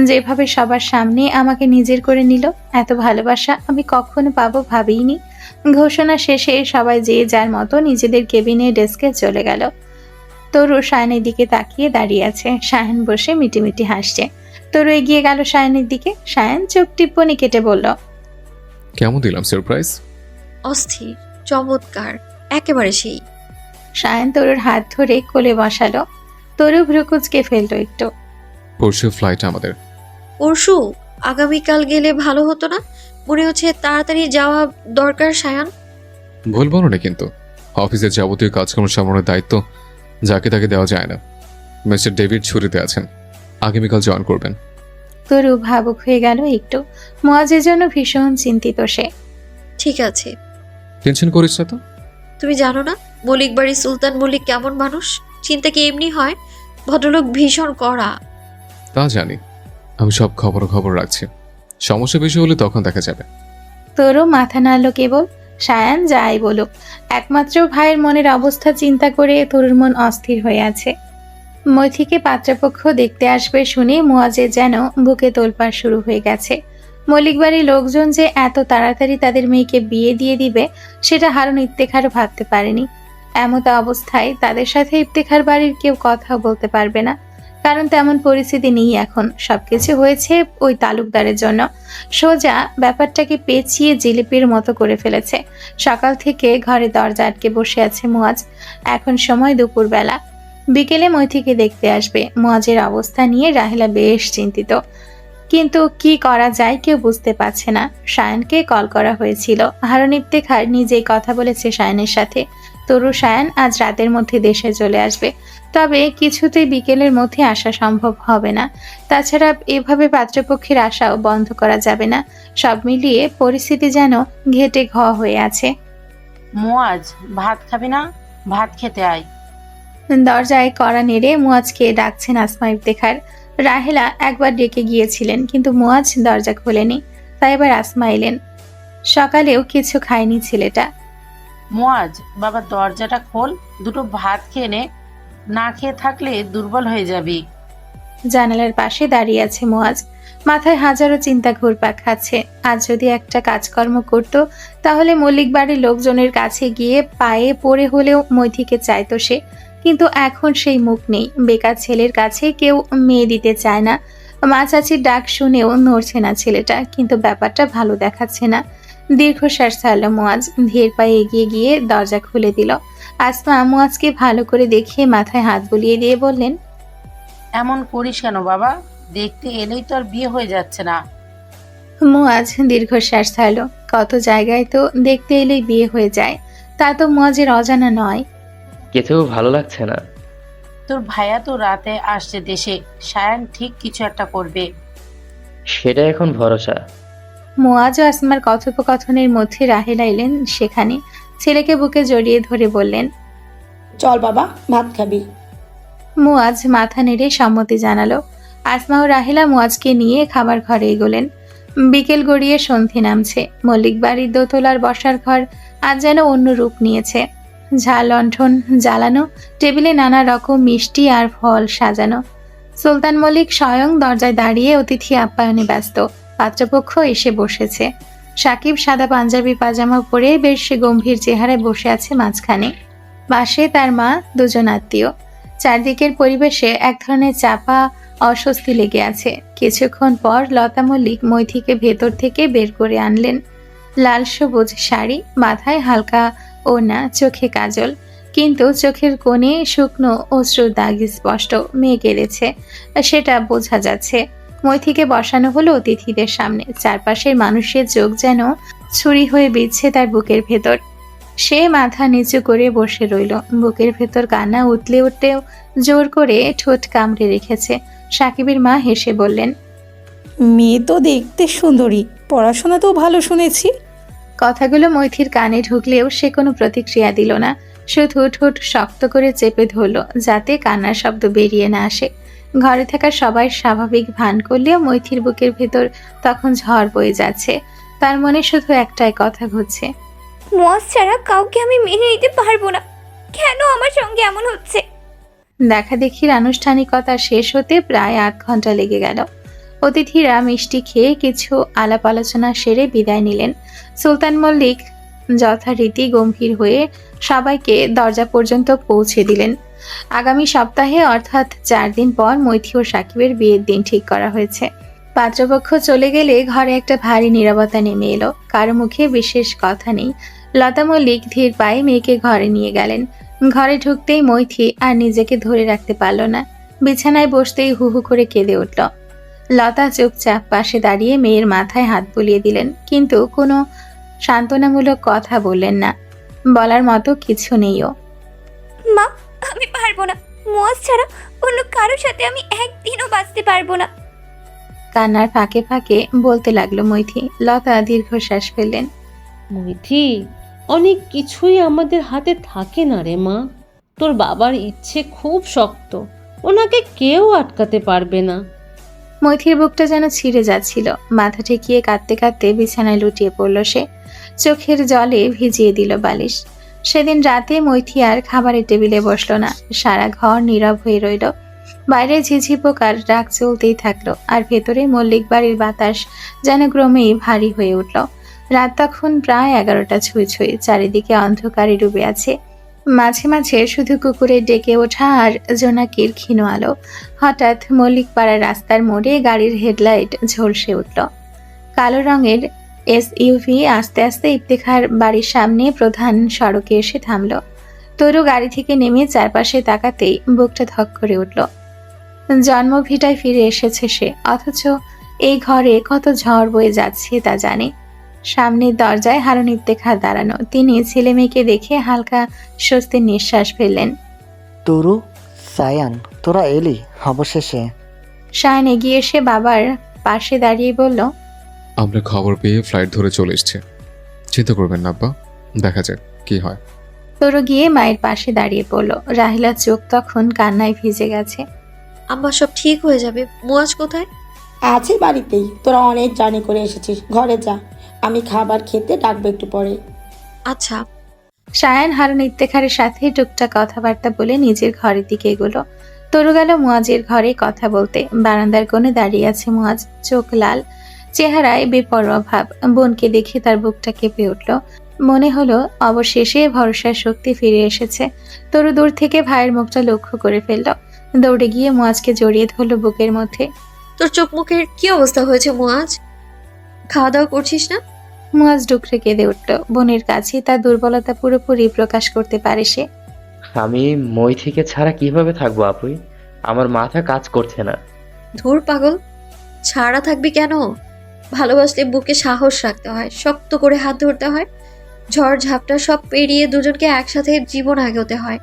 যেভাবে সবার সামনে আমাকে নিজের করে নিল, এত ভালোবাসা আমি কখনো পাবো ভাবিনি। ঘোষণা শেষে সবাই যে যার মতো নিজেদের কেবিনে ডেস্কে চলে গেল। তরু সায়নের দিকে তাকিয়ে দাঁড়িয়ে আছে। সায়ন বসে মিটিমিটি হাসছে। তরু এগিয়ে গেল সায়নের দিকে। সায়ন চোখ টিপ্পনি কেটে বলল, কেমন দিলাম সারপ্রাইজ? অস্থির, চমৎকার, একেবারে সেই। সায়ন তরুর হাত ধরে কোলে বসালো। তরু ভ্রুকুচকে ফেললো একটু। পরশু ফ্লাইট আমাদের। পরশু? আগামীকাল গেলে ভালো হতো না? মনে হচ্ছে তাড়াতাড়ি যাওয়া দরকার সায়ান। ভুল বলো না কিন্তু, অফিসের যাবতীয় কাজকর্ম সামলানোর দায়িত্ব যাকে তাকে দেওয়া যায় না। মিস্টার ডেভিড ছুটিতে আছেন, আগামীকাল জয়েন করবেন। তরু ভাবুক হয়ে গেল একটু। মুয়াজের জন্য ভীষণ চিন্তিত সে। ঠিক আছে। টেনশন করিস না তো। তুমি জানো না মল্লিক বাড়ির সুলতান মল্লিক কেমন মানুষ? চিন্তা কি এমনি হয়? ভদ্রলোক ভীষণ কড়া। তা জানি, আমি সব খবর রাখছি। সমস্যা বেশি হলে তখন দেখা যাবে। তরু মাথা নাড়ল কেবল। সায়ান যাই বলুক, একমাত্র ভাইয়ের মনের অবস্থা চিন্তা করে তরুর মন অস্থির হয়ে আছে। মৈথিকে পাত্রপক্ষ দেখতে আসবে শুনে মুয়াজের যেন বুকে তোলপাড় শুরু হয়ে গেছে। মল্লিক বাড়ির লোকজন যে এত তাড়াতাড়ি তাদের মেয়েকে বিয়ে দিয়ে দিবে, সেটা হারুন ইফতেখারও ভাবতে পারেনি। এমত অবস্থায় তাদের সাথে ইফতেখার বাড়ির কেউ কথা বলতে পারবে না, কারণ তেমন পরিস্থিতি নেই এখন। সবকিছু হয়েছে ওই তালুকদারের জন্য। সোজা ব্যাপারটাকে পেঁচিয়ে জিলিপির মতো করে ফেলেছে। সকাল থেকে ঘরে দরজা আটকে বসে আছে মুয়াজ। এখন সময় দুপুরবেলা। বিকেলে মৈথিকে দেখতে আসবে। মুয়াজের অবস্থা নিয়ে রাহেলা বেশ চিন্তিত, কিন্তু কি করা যায় কেউ বুঝতে পারছে না। সায়নকে কল করা হয়েছিল। হারুন ইফতেখার নিজেই কথা বলেছে সায়নের সাথে। তরু সায়ন আজ রাতের মধ্যে দেশে চলে আসবে, তবে কিছুতেই বিকেলের মধ্যে আসা সম্ভব হবে না। তাছাড়া এভাবে পাত্রপক্ষের আশাও বন্ধ করা যাবে না। সব মিলিয়ে পরিস্থিতি যেন ঘেটে ঘ হয়ে আছে। মুয়াজ, ভাত খাবি না? ভাত খেতে আয়। দরজায় কড়া নেড়ে মুয়াজকে ডাকছেন আসমা ইফতেখার। রাহেলা একবার ডেকে গিয়েছিলেন, কিন্তু মুয়াজ দরজা খোলেনি, তাই এবার আসমা এলেন। সকালেও কিছু খায়নি ছেলেটা। মুয়াজ, বাবা দরজাটা খোল, দুটো ভাত খেয়ে নে। না খেয়ে থাকলে দুর্বল হয়ে যাবি। জানালার পাশে দাঁড়িয়ে আছে মুয়াজ। মাথায় হাজারো চিন্তা ঘুরপাক খাচ্ছে। আজ যদি একটা কাজকর্ম করত, তাহলে মল্লিক বাড়ির লোকজনের কাছে গিয়ে পায়ে পড়ে হলেও মৈথিকে চাইতো সে। কিন্তু এখন সেই মুখ নেই। বেকার ছেলের কাছে কেউ মেয়ে দিতে চায় না। মা চাচির ডাক শুনেও নড়ছে না ছেলেটা, কিন্তু ব্যাপারটা ভালো দেখাচ্ছে না। দীর্ঘশ্বাস ছাড়ল মুয়াজ। ধীর পায়ে এগিয়ে গিয়ে দরজা খুলে দিল। আসমা মুয়াজকে ভালো করে দেখিয়ে মাথায় হাত বুলিয়ে দিয়ে বললেন, এমন করিস কেন বাবা? দেখতে এলেই তো আর বিয়ে হয়ে যাচ্ছে না। মুয়াজ দীর্ঘশ্বাস ছাড়ল। কত জায়গায় তো দেখতে এলেই বিয়ে হয়ে যায়, তা তো মুয়াজের অজানা নয়। কিছু ভালো লাগছে না। তোর ভাইয়া তো রাতে আসছে দেশে, সায়ান ঠিক কিছু একটা করবে। সেটা এখন ভরসা। মুয়াজ ও আসমার কথোপকথনের মধ্যে রাহেলা এলেন সেখানে। ছেলেকে বুকে জড়িয়ে ধরে বললেন, চল বাবা, ভাত খাবি। মুয়াজ মাথা নেড়ে সম্মতি জানালো। আসমা ও রাহেলা মুয়াজকে নিয়ে খাবার ঘরে এগোলেন। বিকেল গড়িয়ে সন্ধে নামছে। মল্লিক বাড়ির দোতলার বসার ঘর আজ যেন অন্য রূপ নিয়েছে। ঝাল লণ্ঠন জ্বালানো, টেবিলে নানা রকম মিষ্টি আর ফল সাজানো। সুলতান মল্লিক স্বয়ং দরজায় দাঁড়িয়ে অতিথি আপ্যায়নে ব্যস্ত। পাত্রপক্ষ এসে বসেছে। সাকিব সাদা পাঞ্জাবি পাজামা পরে বেশ গম্ভীর চেহারায় বসে আছে মাঝখানে। পাশে তার মা, দুজন আত্মীয়। চারদিকের পরিবেশে এক ধরনের চাপা অস্বস্তি লেগে আছে। কিছুক্ষণ পর লতা মল্লিক মৈথিকে ভেতর থেকে বের করে আনলেন। লাল সবুজ শাড়ি, মাথায় হালকা ওড়না, চোখে কাজল, কিন্তু চোখের কোণে শুকনো অশ্রুর দাগ স্পষ্ট, মেয়ে কেঁদেছে, সেটা বোঝা যাচ্ছে। মৈথিকে বসানো হলো অতিথিদের সামনে। চারপাশের মানুষের চোখ যেন ছুরি হয়ে বিচ্ছে তার বুকের ভেতর। সে মাথা নিচু করে বসে রইল। বুকের ভেতর কান্না উতলে উঠলেও জোর করে ঠোঁট কামড়ে রেখেছে। সাকিবের মা হেসে বললেন, মেয়ে তো দেখতে সুন্দরী, পড়াশোনা তো ভালো শুনেছি। কথাগুলো মৈথির কানে ঢুকলেও সে কোনো প্রতিক্রিয়া দিল না, শুধু ঠোঁট শক্ত করে চেপে ধরল যাতে কান্নার শব্দ বেরিয়ে না আসে। ঘরে থাকা সবাই স্বাভাবিক ভান করলেও মৈথির বুকের ভেতর তখন ঝড় বয়ে যাচ্ছে। তার মনে শুধু একটাই কথা ঘুরছে, মুয়াজ ছাড়া কাউকে আমি মেনে নিতে পারবো না। কেন আমার সঙ্গে এমন হচ্ছে? দেখা দেখির আনুষ্ঠানিকতা শেষ হতে প্রায় 8 ঘন্টা লেগে গেল। অতিথিরা মিষ্টি খেয়ে কিছু আলাপ আলোচনা সেরে বিদায় নিলেন। সুলতান মল্লিক যথারীতি গম্ভীর হয়ে সবাইকে দরজা পর্যন্ত পৌঁছে দিলেন। আগামী সপ্তাহে অর্থাৎ 4 দিন পর মৈথি ও সাকিবের বিয়ের দিন ঠিক করা হয়েছে। পাত্রপক্ষ চলে গেলে ঘরে একটা ভারী নীরবতা নেমে এলো। কারো মুখে বিশেষ কথা নেই। লতা মল্লিক ধীর পায়ে মেয়েকে ঘরে নিয়ে গেলেন। ঘরে ঢুকতেই মৈথি আর নিজেকে ধরে রাখতে পারল না। বিছানায় বসতেই হু হু করে কেঁদে উঠল। লতা চুপচাপ পাশে দাঁড়িয়ে মেয়ের মাথায় হাত বুলিয়ে দিলেন, কিন্তু কোনো সান্ত্বনামূলক কথা বললেন না। বলার মতো কিছু নেইও। মা, আমি পারবো না। মুয়াজ ছাড়া অন্য কারোর সাথে আমি একদিনও বাঁচতে পারবো না। কান্নার ফাঁকে ফাঁকে বলতে লাগলো মৈথি। লতা দীর্ঘশ্বাস ফেললেন। মৈথি, অনেক কিছুই আমাদের হাতে থাকে না রে মা। তোর বাবার ইচ্ছে খুব শক্ত, ওনাকে কেউ আটকাতে পারবে না। মৈথির বুকটা যেন ছিঁড়ে যাচ্ছিল। মাথা ঠেকিয়ে কাঁদতে কাঁদতে বিছানায় লুটিয়ে পড়ল সে। চোখের জলে ভিজিয়ে দিল বালিশ। সেদিন রাতে মৈথি আর খাবারের টেবিলে বসলো না। সারা ঘর নীরব হয়ে রইল। বাইরে ঝিঝি পোকার ডাক চলতেই থাকলো, আর ভেতরে মল্লিক বাড়ির বাতাস যেন ক্রমেই ভারী হয়ে উঠল। রাত তখন প্রায় 11টা ছুঁই ছুঁই। চারিদিকে অন্ধকারে ডুবে আছে। মাঝে মাঝে শুধু কুকুরের ডেকে ওঠা আর জোনাকির ক্ষীণ আলো। হঠাৎ মল্লিক পাড়ার রাস্তার মোড়ে গাড়ির হেডলাইট ঝলসে উঠল। কালো রঙের SUV আস্তে আস্তে ইফতেখার বাড়ির সামনে প্রধান সড়কে এসে থামল। তরু গাড়ি থেকে নেমে চারপাশে তাকাতেই বুকটা ধক করে উঠল। জন্মভিটায় ফিরে এসেছে সে, অথচ এই ঘরে কত ঝড় বয়ে যাচ্ছে তা জানে। সামনের দরজায় হারুন ইফতেখার দাঁড়ানো। তিনি ছেলে মেয়েকে দেখে হালকা স্বস্তির নিঃশ্বাস ফেললেন। তরু, সায়ান, তোরা এলি অবশেষে। শায়ন এগিয়ে এসে বাবার পাশে দাঁড়িয়ে বলল, আমরা খবর পেয়ে ফ্লাইট ধরে চলে এসেছি। চিন্তা করবেন না আব্বা, দেখা যাক কি হয়। তরু গিয়ে মায়ের পাশে দাঁড়িয়ে পড়ল। রাহিলার চোখ তখন কান্নায় ভিজে গেছে। আম্মা, সব ঠিক হয়ে যাবে। মুয়াজ কোথায়? আছে বাড়িতেই। তোরা অনেক জার্নি করে এসেছিস, ঘরে যা। আমি খাবার খেতে ডাকবো একটু পরে। আচ্ছা। শায়ান হারুন ইফতেখারের সাথে টুকটাক কথাবার্তা বলে নিজের ঘরের দিকে এগোলো। তরু গেল মুয়াজের ঘরে কথা বলতে। বারান্দার কোণে দাঁড়িয়ে আছে মুয়াজ, চোখ লাল, চেহারায় বেপরোয়া ভাব। বোনকে দেখে তার বুকটা কেঁপে উঠল। মনে হলো অবশেষে ভরসার শক্তি ফিরে এসেছে। তরু দূর থেকে ভাইয়ের মুখটা লক্ষ্য করে ফেলল। দৌড়ে গিয়ে মুয়াজকে জড়িয়ে ধরল বুকের মধ্যে। তোর চোখ মুখের কি অবস্থা হয়েছে মুয়াজ? খাওয়া দাওয়া করছিস না? মুয়াজ ডুকরে কেঁদে উঠল। বোনের কাছে তার দুর্বলতা পুরোপুরি প্রকাশ করতে পারে সে। আমি মৈথিকে ছাড়া কিভাবে থাকবো আপুই? আমার মাথা কাজ করছে না। ধুর পাগল, ছাড়া থাকবি কেন? ভালোবাসলে বুকে সাহস রাখতে হয়, শক্ত করে হাত ধরতে হয়, ঝড় ঝাপটা সব পেরিয়ে দুজনকে একসাথে জীবন এগোতে হয়।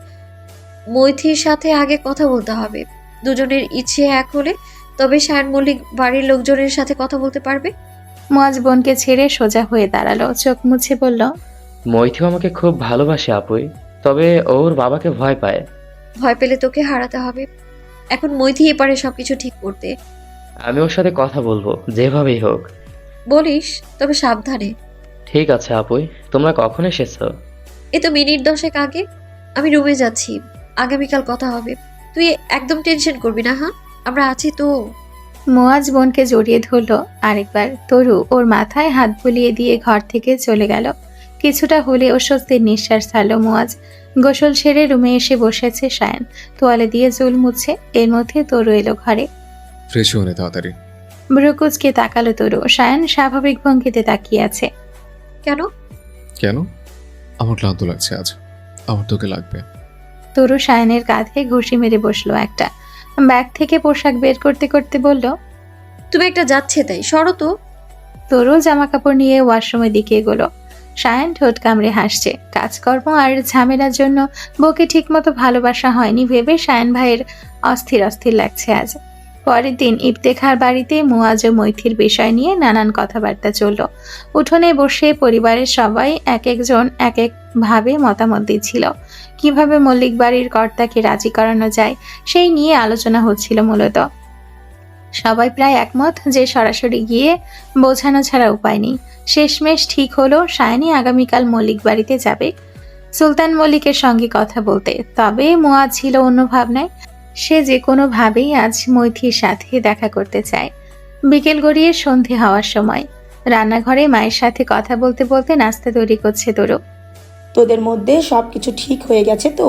মৈথির সাথে আগে কথা বলতে হবে। দুজনের ইচ্ছে এক হলে তবে শায়ন মল্লিক বাড়ির লোকজনের সাথে কথা বলতে পারবে। মুয়াজ বোনকে ছেড়ে সোজা হয়ে দাঁড়ালো, চোখ মুছে বলল, মৈথিও আমাকে খুব ভালোবাসে আপুই, তবে ওর বাবাকে ভয় পায়। ভয় পেলে তোকে হারাতে হবে। এখন মৈথি পারে সবকিছু ঠিক করতে। আমি ওর সাথে কথা বলবো যেভাবেই হোক। বলিস, তবে সাবধানে। ঠিক আছে আপুই, তোমরা কখন এসেছো? এ তো মিনিট 10 আগে। আমি রুমে যাচ্ছি, আগামীকাল কথা হবে। তুই একদম টেনশন করবি না, হ্যাঁ? আমরা আছি তো। মুয়াজ বোনকে জড়িয়ে ধরলো আরেকবার। তরু ওর মাথায় হাত বুলিয়ে দিয়ে ঘর থেকে চলে গেল। কিছুটা হলে স্বস্তির নিঃশ্বাস ছাড়লো মুয়াজ। গোসল সেরে রুমে এসে বসেছে শায়ন, তোয়ালে দিয়ে চুল মুছছে। এর মধ্যে তরু এলো ঘরে। ফ্রেশ হয়ে নে তাড়াতাড়ি। ব্রুকুচকে তাকালো তরু। শায়ন স্বাভাবিক ভঙ্গিতে তাকিয়ে আছে। কেন? কেন? আমার ক্লান্ত লাগছে আজ, আমার তোকে লাগবে। তরু সায়নের কাঁধে ঘুষি মেরে বসলো একটা। ব্যাগ থেকে পোশাক বের করতে করতে বলল, তুমি একটা যাচ্ছে তাই, সরো তো। তরু জামা কাপড় নিয়ে ওয়াশরুমের দিকে এগোলো। সায়ন ঠোঁট কামড়ে হাসছে। কাজকর্ম আর ঝামেলার জন্য বউকে ঠিকমতো ভালোবাসা হয়নি ভেবে সায়ন ভাইয়ের অস্থির অস্থির লাগছে আজ। পরের দিন ইফতেখার বাড়িতে মুয়াজ ও মৈথির বিষয় নিয়ে নানান কথাবার্তা চলল। উঠোনে বসে পরিবারের সবাই এক একজন এক এক ভাবে মতামত দিচ্ছিল। কিভাবে মল্লিক বাড়ির কর্তাকে রাজি করানো যায় সেই নিয়ে আলোচনা হচ্ছিল মূলত। সবাই প্রায় একমত যে সরাসরি গিয়ে বোঝানো ছাড়া উপায় নেই। শেষমেশ ঠিক হলো সায়নী আগামীকাল মল্লিক বাড়িতে যাবে সুলতান মল্লিকের সঙ্গে কথা বলতে। তবে মুয়াজ ছিল অন্য ভাবনায়। সে যে কোনোভাবেই আজ মৈথির সাথে দেখা করতে চায়। বিকেল গড়িয়ে সন্ধে হওয়ার সময় রান্নাঘরে মায়ের সাথে কথা বলতে বলতে নাস্তা তৈরি করছে তরু। তোদের মধ্যে সব কিছু ঠিক হয়ে গেছে তো?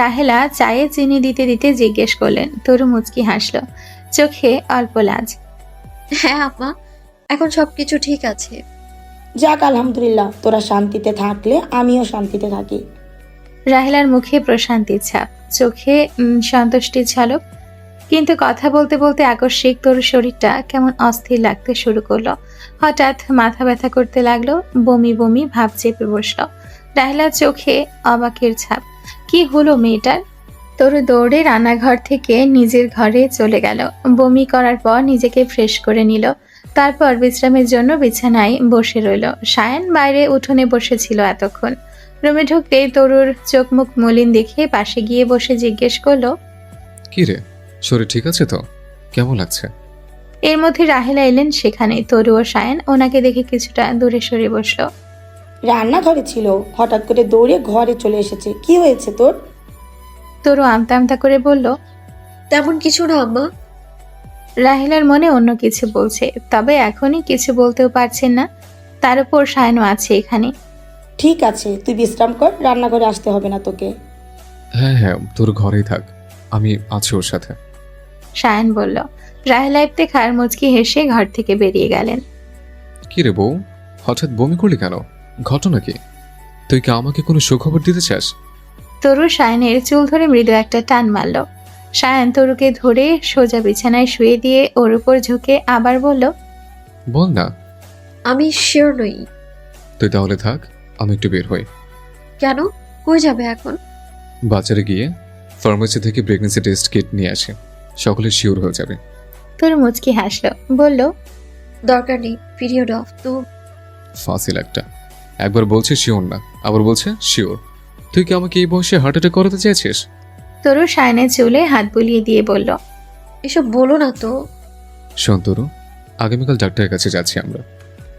রাহেলা চায়ে চিনি দিতে দিতে জিজ্ঞেস করলেন। তরু মুচকি হাসলো, চোখে অল্প লাজ। হ্যাঁ আম্মা, এখন সবকিছু ঠিক আছে। যাক আলহামদুলিল্লাহ, তোরা শান্তিতে থাকলে আমিও শান্তিতে থাকি। রাহেলার মুখে প্রশান্তির ছাপ, চোখে সন্তুষ্টির ঝলক। কিন্তু কথা বলতে বলতে আকস্মিক তরুর শরীরটা কেমন অস্থির লাগতে শুরু করলো। হঠাৎ মাথা ব্যথা করতে লাগলো, বমি বমি ভাব চেপে বসলো। রাহেলার চোখে অবাকের ছাপ। কি হলো মেয়েটার? তরু দৌড়ে রান্নাঘর থেকে নিজের ঘরে চলে গেল। বমি করার পর নিজেকে ফ্রেশ করে নিল। তারপর বিশ্রামের জন্য বিছানায় বসে রইল। সায়ন বাইরে উঠোনে বসেছিল এতক্ষণ। রুমে ঢুকতেই তরুর চোখ মুখ মলিন দেখে পাশে গিয়ে বসে জিজ্ঞেস করলো, কি রে, শরীর ঠিক আছে তো? কেমন লাগছে? এর মধ্যে রাহেলা এলেন সেখানে। তরু ও সায়ন ওনাকে দেখে কিছুটা দূরে সরে বসলো। রান্নাঘরে ছিল, হঠাৎ করে দৌড়ে ঘরে চলে এসেছে। কি হয়েছে তোর? তরু আমতা আমতা করে বলল, তেমন কিছু না আম্মা। রাহেলার মনে অন্য কিছু বলছে, তবে এখনই কিছু বলতেও পারছেন না। তার উপর সায়নও আছে এখানে। ঠিক আছে, তুই বিশ্রাম কর, রান্নাঘরে আসতে হবে না তোকে। হ্যাঁ হ্যাঁ, তোর ঘরেই থাক, আমি আছি ওর সাথে। সায়ন বলল। রাহেলা ইফতেখার মুচকি হেসে ঘর থেকে বেরিয়ে গেলেন। কি রে বউ, হঠাৎ বমি করলি কেন? ঘটনা কি? তুই কি আমাকে কোনো সুখবর দিতে চাস? তরু সায়নের চুল ধরে মৃদু একটা টান মারল। সায়ন তরুকে ধরে সোজা বিছানায় শুয়ে দিয়ে ওর উপর ঝুঁকে আবার বলল, বল না। আমি শিওর নই। তুই তাহলে থাক, আমি একটু বের হই। কেন? কই যাবে এখন? বাজারে গিয়ে ফার্মেসি থেকে প্রেগনেন্সি টেস্ট কিট নিয়ে আসে, সকলে শিওর হয়ে যাবে। তরু মুচকি হাসলো, বলল, দরকার নেই, পিরিয়ড অফ তো। ফাসিল একটা, একবার বলছে শিওর না, আবার বলছে শিওর। তুই কি আমাকে এই বয়সে হার্ট অ্যাটাক করাতে চাইছিস? তরু সায়নের চুলে হাত বুলিয়ে দিয়ে বলল, এসব বলো না তো। শোন তরু, আগামীকাল ডাক্তারের কাছে যাচ্ছি আমরা।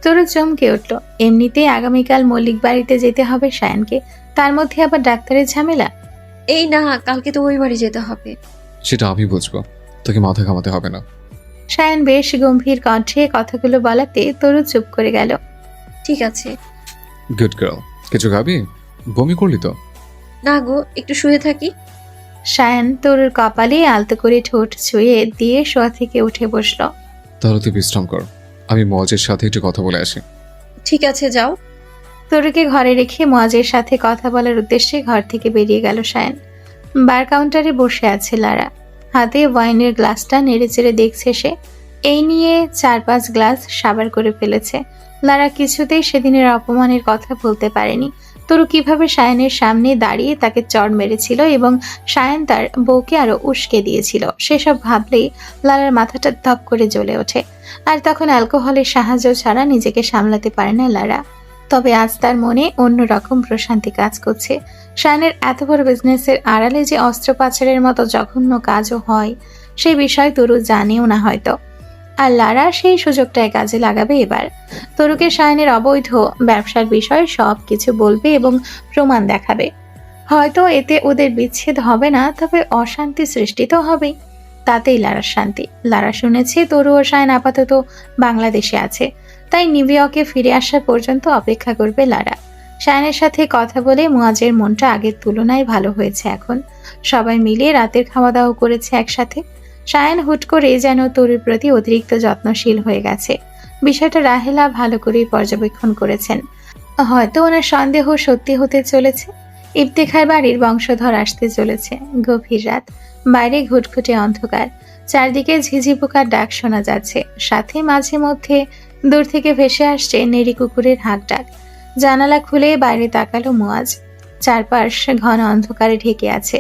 তরু চমকে উঠল। এমনিতেই আগামীকাল মল্লিক বাড়িতে যেতে হবে সায়নকে, তার মধ্যে আবার ডাক্তারের ঝামেলা। এই না, কালকে তো ওই বাড়ি যেতে হবে। সেটা আমি বুঝবো, তোকে মাথা ঘামাতে হবে না। সায়ন বেশ গম্ভীর কণ্ঠে কথাগুলো বলাতে তরু চুপ করে গেল। ঠিক আছে। গুড গার্ল, কিছু খাবি? বমি করলি তো? না গো, একটু শুয়ে থাকি। সায়ন তরুর কপালে আলতো করে ঠোঁট ছুঁয়ে দিয়ে শোয়া থেকে উঠে বসলো। তাহলে তুই বিশ্রাম কর, আমি মজের সাথে একটু কথা বলে আসি। ঠিক আছে, যাও। তরুকে ঘরে রেখে মজের সাথে কথা বলার উদ্দেশ্যে ঘর থেকে বেরিয়ে গেল সায়ন। বার কাউন্টারে বসে আছে লারা, হাতে ওয়াইনের গ্লাসটা নেড়েচেড়ে দেখছে সে। এই নিয়ে 4-5 গ্লাস সাবার করে ফেলেছে। লারা কিছুতেই সেদিনের অপমানের কথা বলতে পারেনি। তরু কিভাবে সায়নের সামনে দাঁড়িয়ে তাকে চড় মেরেছিল এবং সায়ন তার বউকে আরো উস্কে দিয়েছিল, সেসব ভাবলেই লারার মাথাটা ধপ করে জ্বলে ওঠে। আর তখন অ্যালকোহলের সাহায্য ছাড়া নিজেকে সামলাতে পারে না লারা। তবে আজ তার মনে অন্যরকম প্রশান্তি কাজ করছে। সায়নের এত বড় বিজনেসের আড়ালে যে অস্ত্র পাচারের মতো জঘন্য কাজও হয়, সেই বিষয় তরু জানেও না হয়তো। আর লারা সেই সুযোগটায় কাজে লাগাবে এবার। তরুকে সায়নের অবৈধ ব্যবসার বিষয়ে সব কিছু বলবে এবং প্রমাণ দেখাবে। হয়তো এতে ওদের বিচ্ছেদ হবে না, তবে অশান্তি সৃষ্টি তো হবেই। তাতেই লারার শান্তি। লারা শুনেছে তরু ও সায়ন আপাতত বাংলাদেশে আছে, তাই নিউ ইয়র্কে ফিরে আসা পর্যন্ত অপেক্ষা করবে লারা। সায়নের সাথে কথা বলে মুয়াজের মনটা আগের তুলনায় ভালো হয়েছে এখন। সবাই মিলে রাতের খাওয়া দাওয়া করেছে একসাথে। সায়ন হুট করে যেন তরুর প্রতি অতিরিক্ত যত্নশীল হয়ে গেছে। বিষয়টা রাহেলা ভালো করেই পর্যবেক্ষণ করেছেন। হয়তো ওনার সন্দেহ সত্যি হতে চলেছে। ইফতেখার বাড়ির বংশধর আসতে চলেছে। গভীর রাত, বাইরে ঘুটঘুটে অন্ধকার, চারদিকে ঝিঝি পোকার ডাক শোনা যাচ্ছে, সাথে মাঝে মধ্যে দূর থেকে ভেসে আসছে নেড়ি কুকুরের হাঁক ডাক। জানালা খুলে বাইরে তাকালো মুয়াজ। চারপাশ ঘন অন্ধকারে ঢেকে আছে।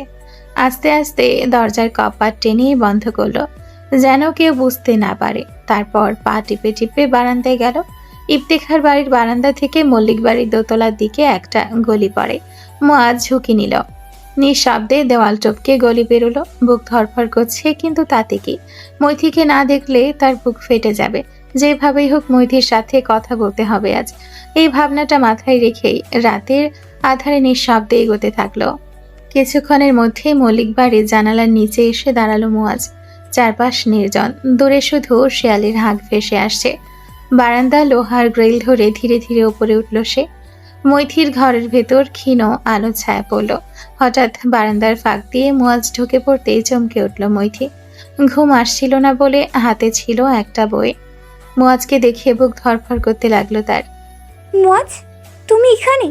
আস্তে আস্তে দরজার কপাট টেনে বন্ধ করলো, যেন কেউ বুঝতে না পারে। তারপর পা টিপে টিপে বারান্দায় গেল। ইফতেখার বাড়ির বারান্দা থেকে মল্লিক বাড়ির দোতলার দিকে একটা গলি পড়ে। মুয়াজ ঝুঁকি নিল। নিঃশব্দে দেওয়াল টপকে গলি বেরোলো। বুক ধরফর করছে, কিন্তু তাতে কি? মৈথিকে না দেখলে তার বুক ফেটে যাবে। যেভাবেই হোক মৈথির সাথে কথা বলতে হবে আজ। এই ভাবনাটা মাথায় রেখেই রাতের আধারে নিঃশব্দে এগোতে থাকলো। কিছুক্ষণের মধ্যেই মল্লিক বাড়ির জানালার নিচে এসে দাঁড়ালো মুয়াজ। চারপাশ নির্জন, দূরে শুধু শেয়ালের হাঁক ভেসে আসছে। বারান্দা লোহার গ্রিল ধরে ধীরে ধীরে উপরে উঠল সে। মৈথির ঘরের ভেতর ক্ষীণ আলো ছায়া পড়ল। হঠাৎ বারান্দার ফাঁক দিয়ে মুয়াজ ঢুকে পড়তেই চমকে উঠল মৈথি। ঘুম আসছিল না বলে হাতে ছিল একটা বই। মুয়াজকে দেখে বুক ধরফর করতে লাগলো তার। মুয়াজ, তুমি এখানে?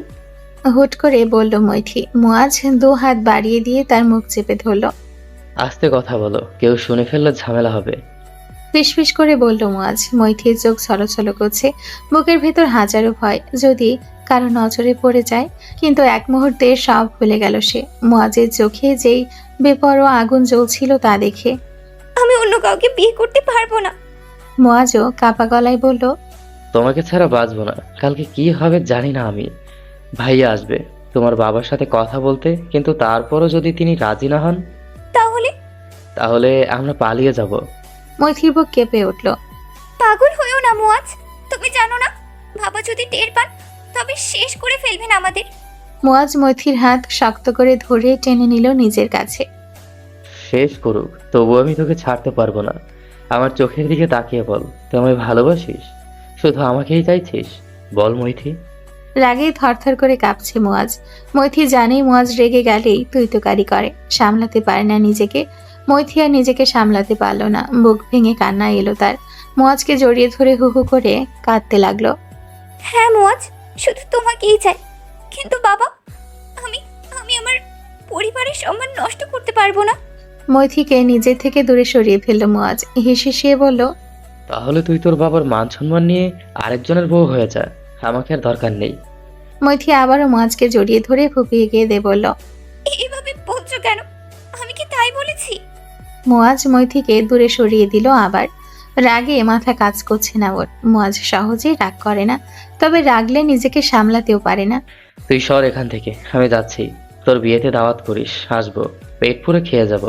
হুট করে বলল মৈথি। মুয়াজ 2 হাত বাড়িয়ে দিয়ে তার মুখ চেপে ধরল। আস্তে কথা বলো, কেউ শুনে ফেললে ঝামেলা হবে। ফিসফিস করে বলল মুয়াজ। মৈথির চোখ ছলছল করছে, বুকের ভেতর হাজারো ভয়, যদি কারো নজরে পড়ে যায়। কিন্তু এক মুহূর্তে সব ভুলে গেল সে। মুয়াজের চোখে যেই বেপরোয়া আগুন জ্বলছিল তা দেখে। আমি অন্য কাউকে বিয়ে করতে পারবো না। মুয়াজও কাপা গলায় বলল, তোমাকে ছাড়া বাঁচবো না। কালকে কি হবে জানি না আমি। ভাইয়া আসবে তোমার বাবার সাথে কথা বলতে, কিন্তু তারপরও যদি তিনি রাজি না হন তাহলে আমরা পালিয়ে যাব। মৈথির বুক কেঁপে উঠল। পাগল হয়েও না মুয়াজ, তুমি জানো না বাবা যদি টের পান তবে শেষ করে ফেলবেন আমাদের। মুয়াজ মৈথির হাত শক্ত করে ধরে টেনে নিল নিজের কাছে। শেষ করুক, তবু আমি তোকে ছাড়তে পারবো না। আমার চোখের দিকে তাকিয়ে বল, তুই আমায় ভালোবাসিস? শুধু আমাকেই চাইছিস? বল মৈথি। রাগে থরথর করে কাঁপছে মুয়াজ। মৈথি জানে মুয়াজ রেগে গেলেই তুইতকারি করে, সামলাতে পারে না নিজেকে। মৈথি আর নিজেকে সামলাতে পারল না, বুক ভেঙে কান্না এলো তার। মুয়াজকে জড়িয়ে ধরে হু হু করে কাঁদতে লাগলো। হ্যাঁ মুয়াজ, শুধু তোমাকেই চাই। কিন্তু বাবা, আমি আমি আমার পরিবারের সম্মান নষ্ট করতে পারবো না। মৈথিকে নিজে থেকে দূরে সরিয়ে ফেলল মুয়াজ। হিসিয়ে বলল, তাহলে তুই তোর বাবার মান সম্মান নিয়ে আরেকজনের বউ হয়ে যা, আমাকে আর দরকার নেই। মৈথি আবারও মুয়াজকে জড়িয়ে ধরে ফুপিয়ে গিয়ে দে বলল, এইভাবে বলছো কেন? আমি কি তাই বলেছি? মুয়াজ মৈথিকে দূরে সরিয়ে দিল আবার। রাগে মাথা কাজ করছে না ওর। মুয়াজ সহজেই রাগ করে না, তবে রাগলে নিজেকে সামলাতেও পারে না। তুই সর এখান থেকে, আমি যাচ্ছি। তোর বিয়েতে দাওয়াত করিস, আসবো, পেট পুরে খেয়ে যাব।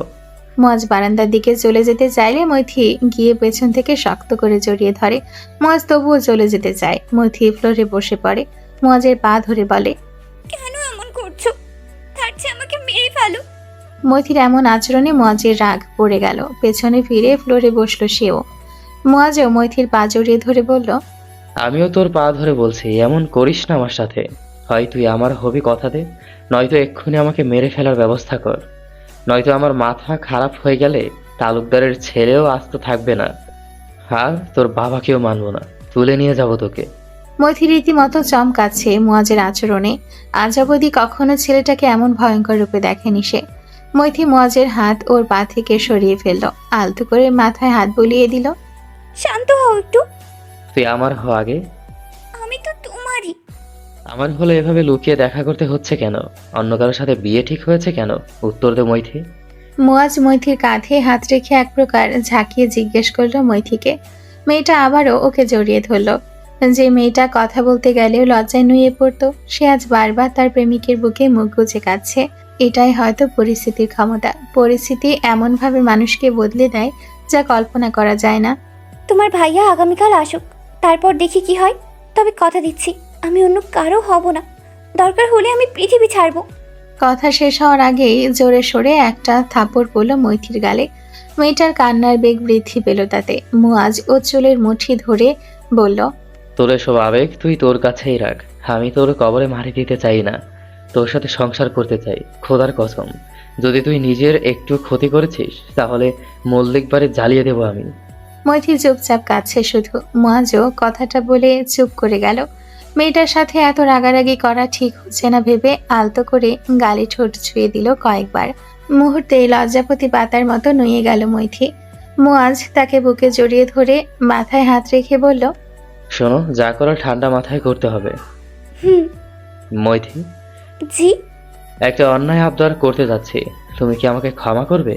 মুয়াজ বারান্দার দিকে চলে যেতে চাইলে মৈথি গিয়ে পেছন থেকে শক্ত করে জড়িয়ে ধরে। মুয়াজ তবুও চলে যেতে চায়। মৈথি ফ্লোরে বসে পড়ে, মুয়াজের পা ধরে বলে, কেন এমন করছো? তার চেয়ে আমাকে মেরে ফেলো। মৈথির এমন আচরণে মুয়াজের রাগ পড়ে গেল। পেছনে ফিরে ফ্লোরে বসলো সেও। মুয়াজও মৈথির পা জড়িয়ে ধরে বলল, আমিও তোর পা ধরে বলছি, এমন করিস না আমার সাথে। হয় তুই আমার হবি কথা দে, নয়তো এক্ষুনি আমাকে মেরে ফেলার ব্যবস্থা কর। নয়তো আমার মাথা খারাপ হয়ে গেলে তালুকদারের ছেলেও আস্ত থাকবে না, আর তোর বাবাকেও মানবো না, তুলে নিয়ে যাব তোকে। মৈথি রীতিমতো চমকাচ্ছে মুয়াজের আচরণে। আজ অবধি কখনো ছেলেটাকে এমন ভয়ঙ্কর রূপে দেখেনি সে। মৈথি মুয়াজের হাত ওর পা থেকে সরিয়ে ফেলল, আলতো করে মাথায় হাত বুলিয়ে দিল। শান্ত হও একটু। তুই আমার হ আগে। আমি তো তোমারই। আমার হলে এভাবে লুকিয়ে দেখা করতে হচ্ছে কেন? অন্য কারোর সাথে বিয়ে ঠিক হয়েছে কেন? উত্তর দে মৈথি। মুয়াজ মৈথির কাঁধে হাত রেখে এক প্রকার ঝাঁকিয়ে জিজ্ঞেস করলো মৈথিকে। মেয়েটা আবারও ওকে জড়িয়ে ধরল। যে মেয়েটা কথা বলতে গেলেও লজ্জায় নুয়ে পড়তো, সে আজ বারবার তার প্রেমিকের বুকে মুখ গুজে কাঁদছে। এটাই হয়তো পরিস্থিতির ক্ষমতা। পরিস্থিতি এমনভাবে মানুষকে বদলে দেয় যা কল্পনা করা যায় না। তোমার ভাইয়া আগামীকাল আসুক, তারপর দেখি কি হয়। তবে কথা দিচ্ছি, আমি অন্য কারো হব না। দরকার হলে আমি পৃথিবী ছাড়বো। কথা শেষ হওয়ার আগেই জোরে সোরে একটা থাপড় পড়ল মৈথির গালে। মেয়েটার কান্নার বেগ বৃদ্ধি পেল তাতে। মুয়াজ ও চুলের মুঠি ধরে বলল, তোর এসব আবেগ তুই তোর কাছেই রাখ। আমি তোর কবরে মারি দিতে চাই না, তোর সাথে সংসার করতে চাই, খোদার কসম। যদি তুই নিজের একটু ক্ষতি করেছিস তাহলে মল্লিক বাড়ি জ্বালিয়ে দেবো আমি। মৈথি চুপচাপ কাঁদছে শুধু। মুয়াজও কথাটা বলে চুপ করে গেল। মেয়েটার সাথে এত রাগারাগি করা ঠিক হচ্ছে না ভেবে আলতো করে গালে ঠোঁট ছুঁয়ে দিল কয়েকবার। মুহূর্তেই লজ্জাপতি পাতার মতো নুয়ে গেল মৈথি। মুয়াজ তাকে বুকে জড়িয়ে ধরে মাথায় হাত রেখে বলল, শোনো, যা করার ঠান্ডা মাথায় করতে হবে। হুম। মৈথি, জি। একটা অন্যায় আবদার করতে যাচ্ছি, তুমি কি আমাকে ক্ষমা করবে?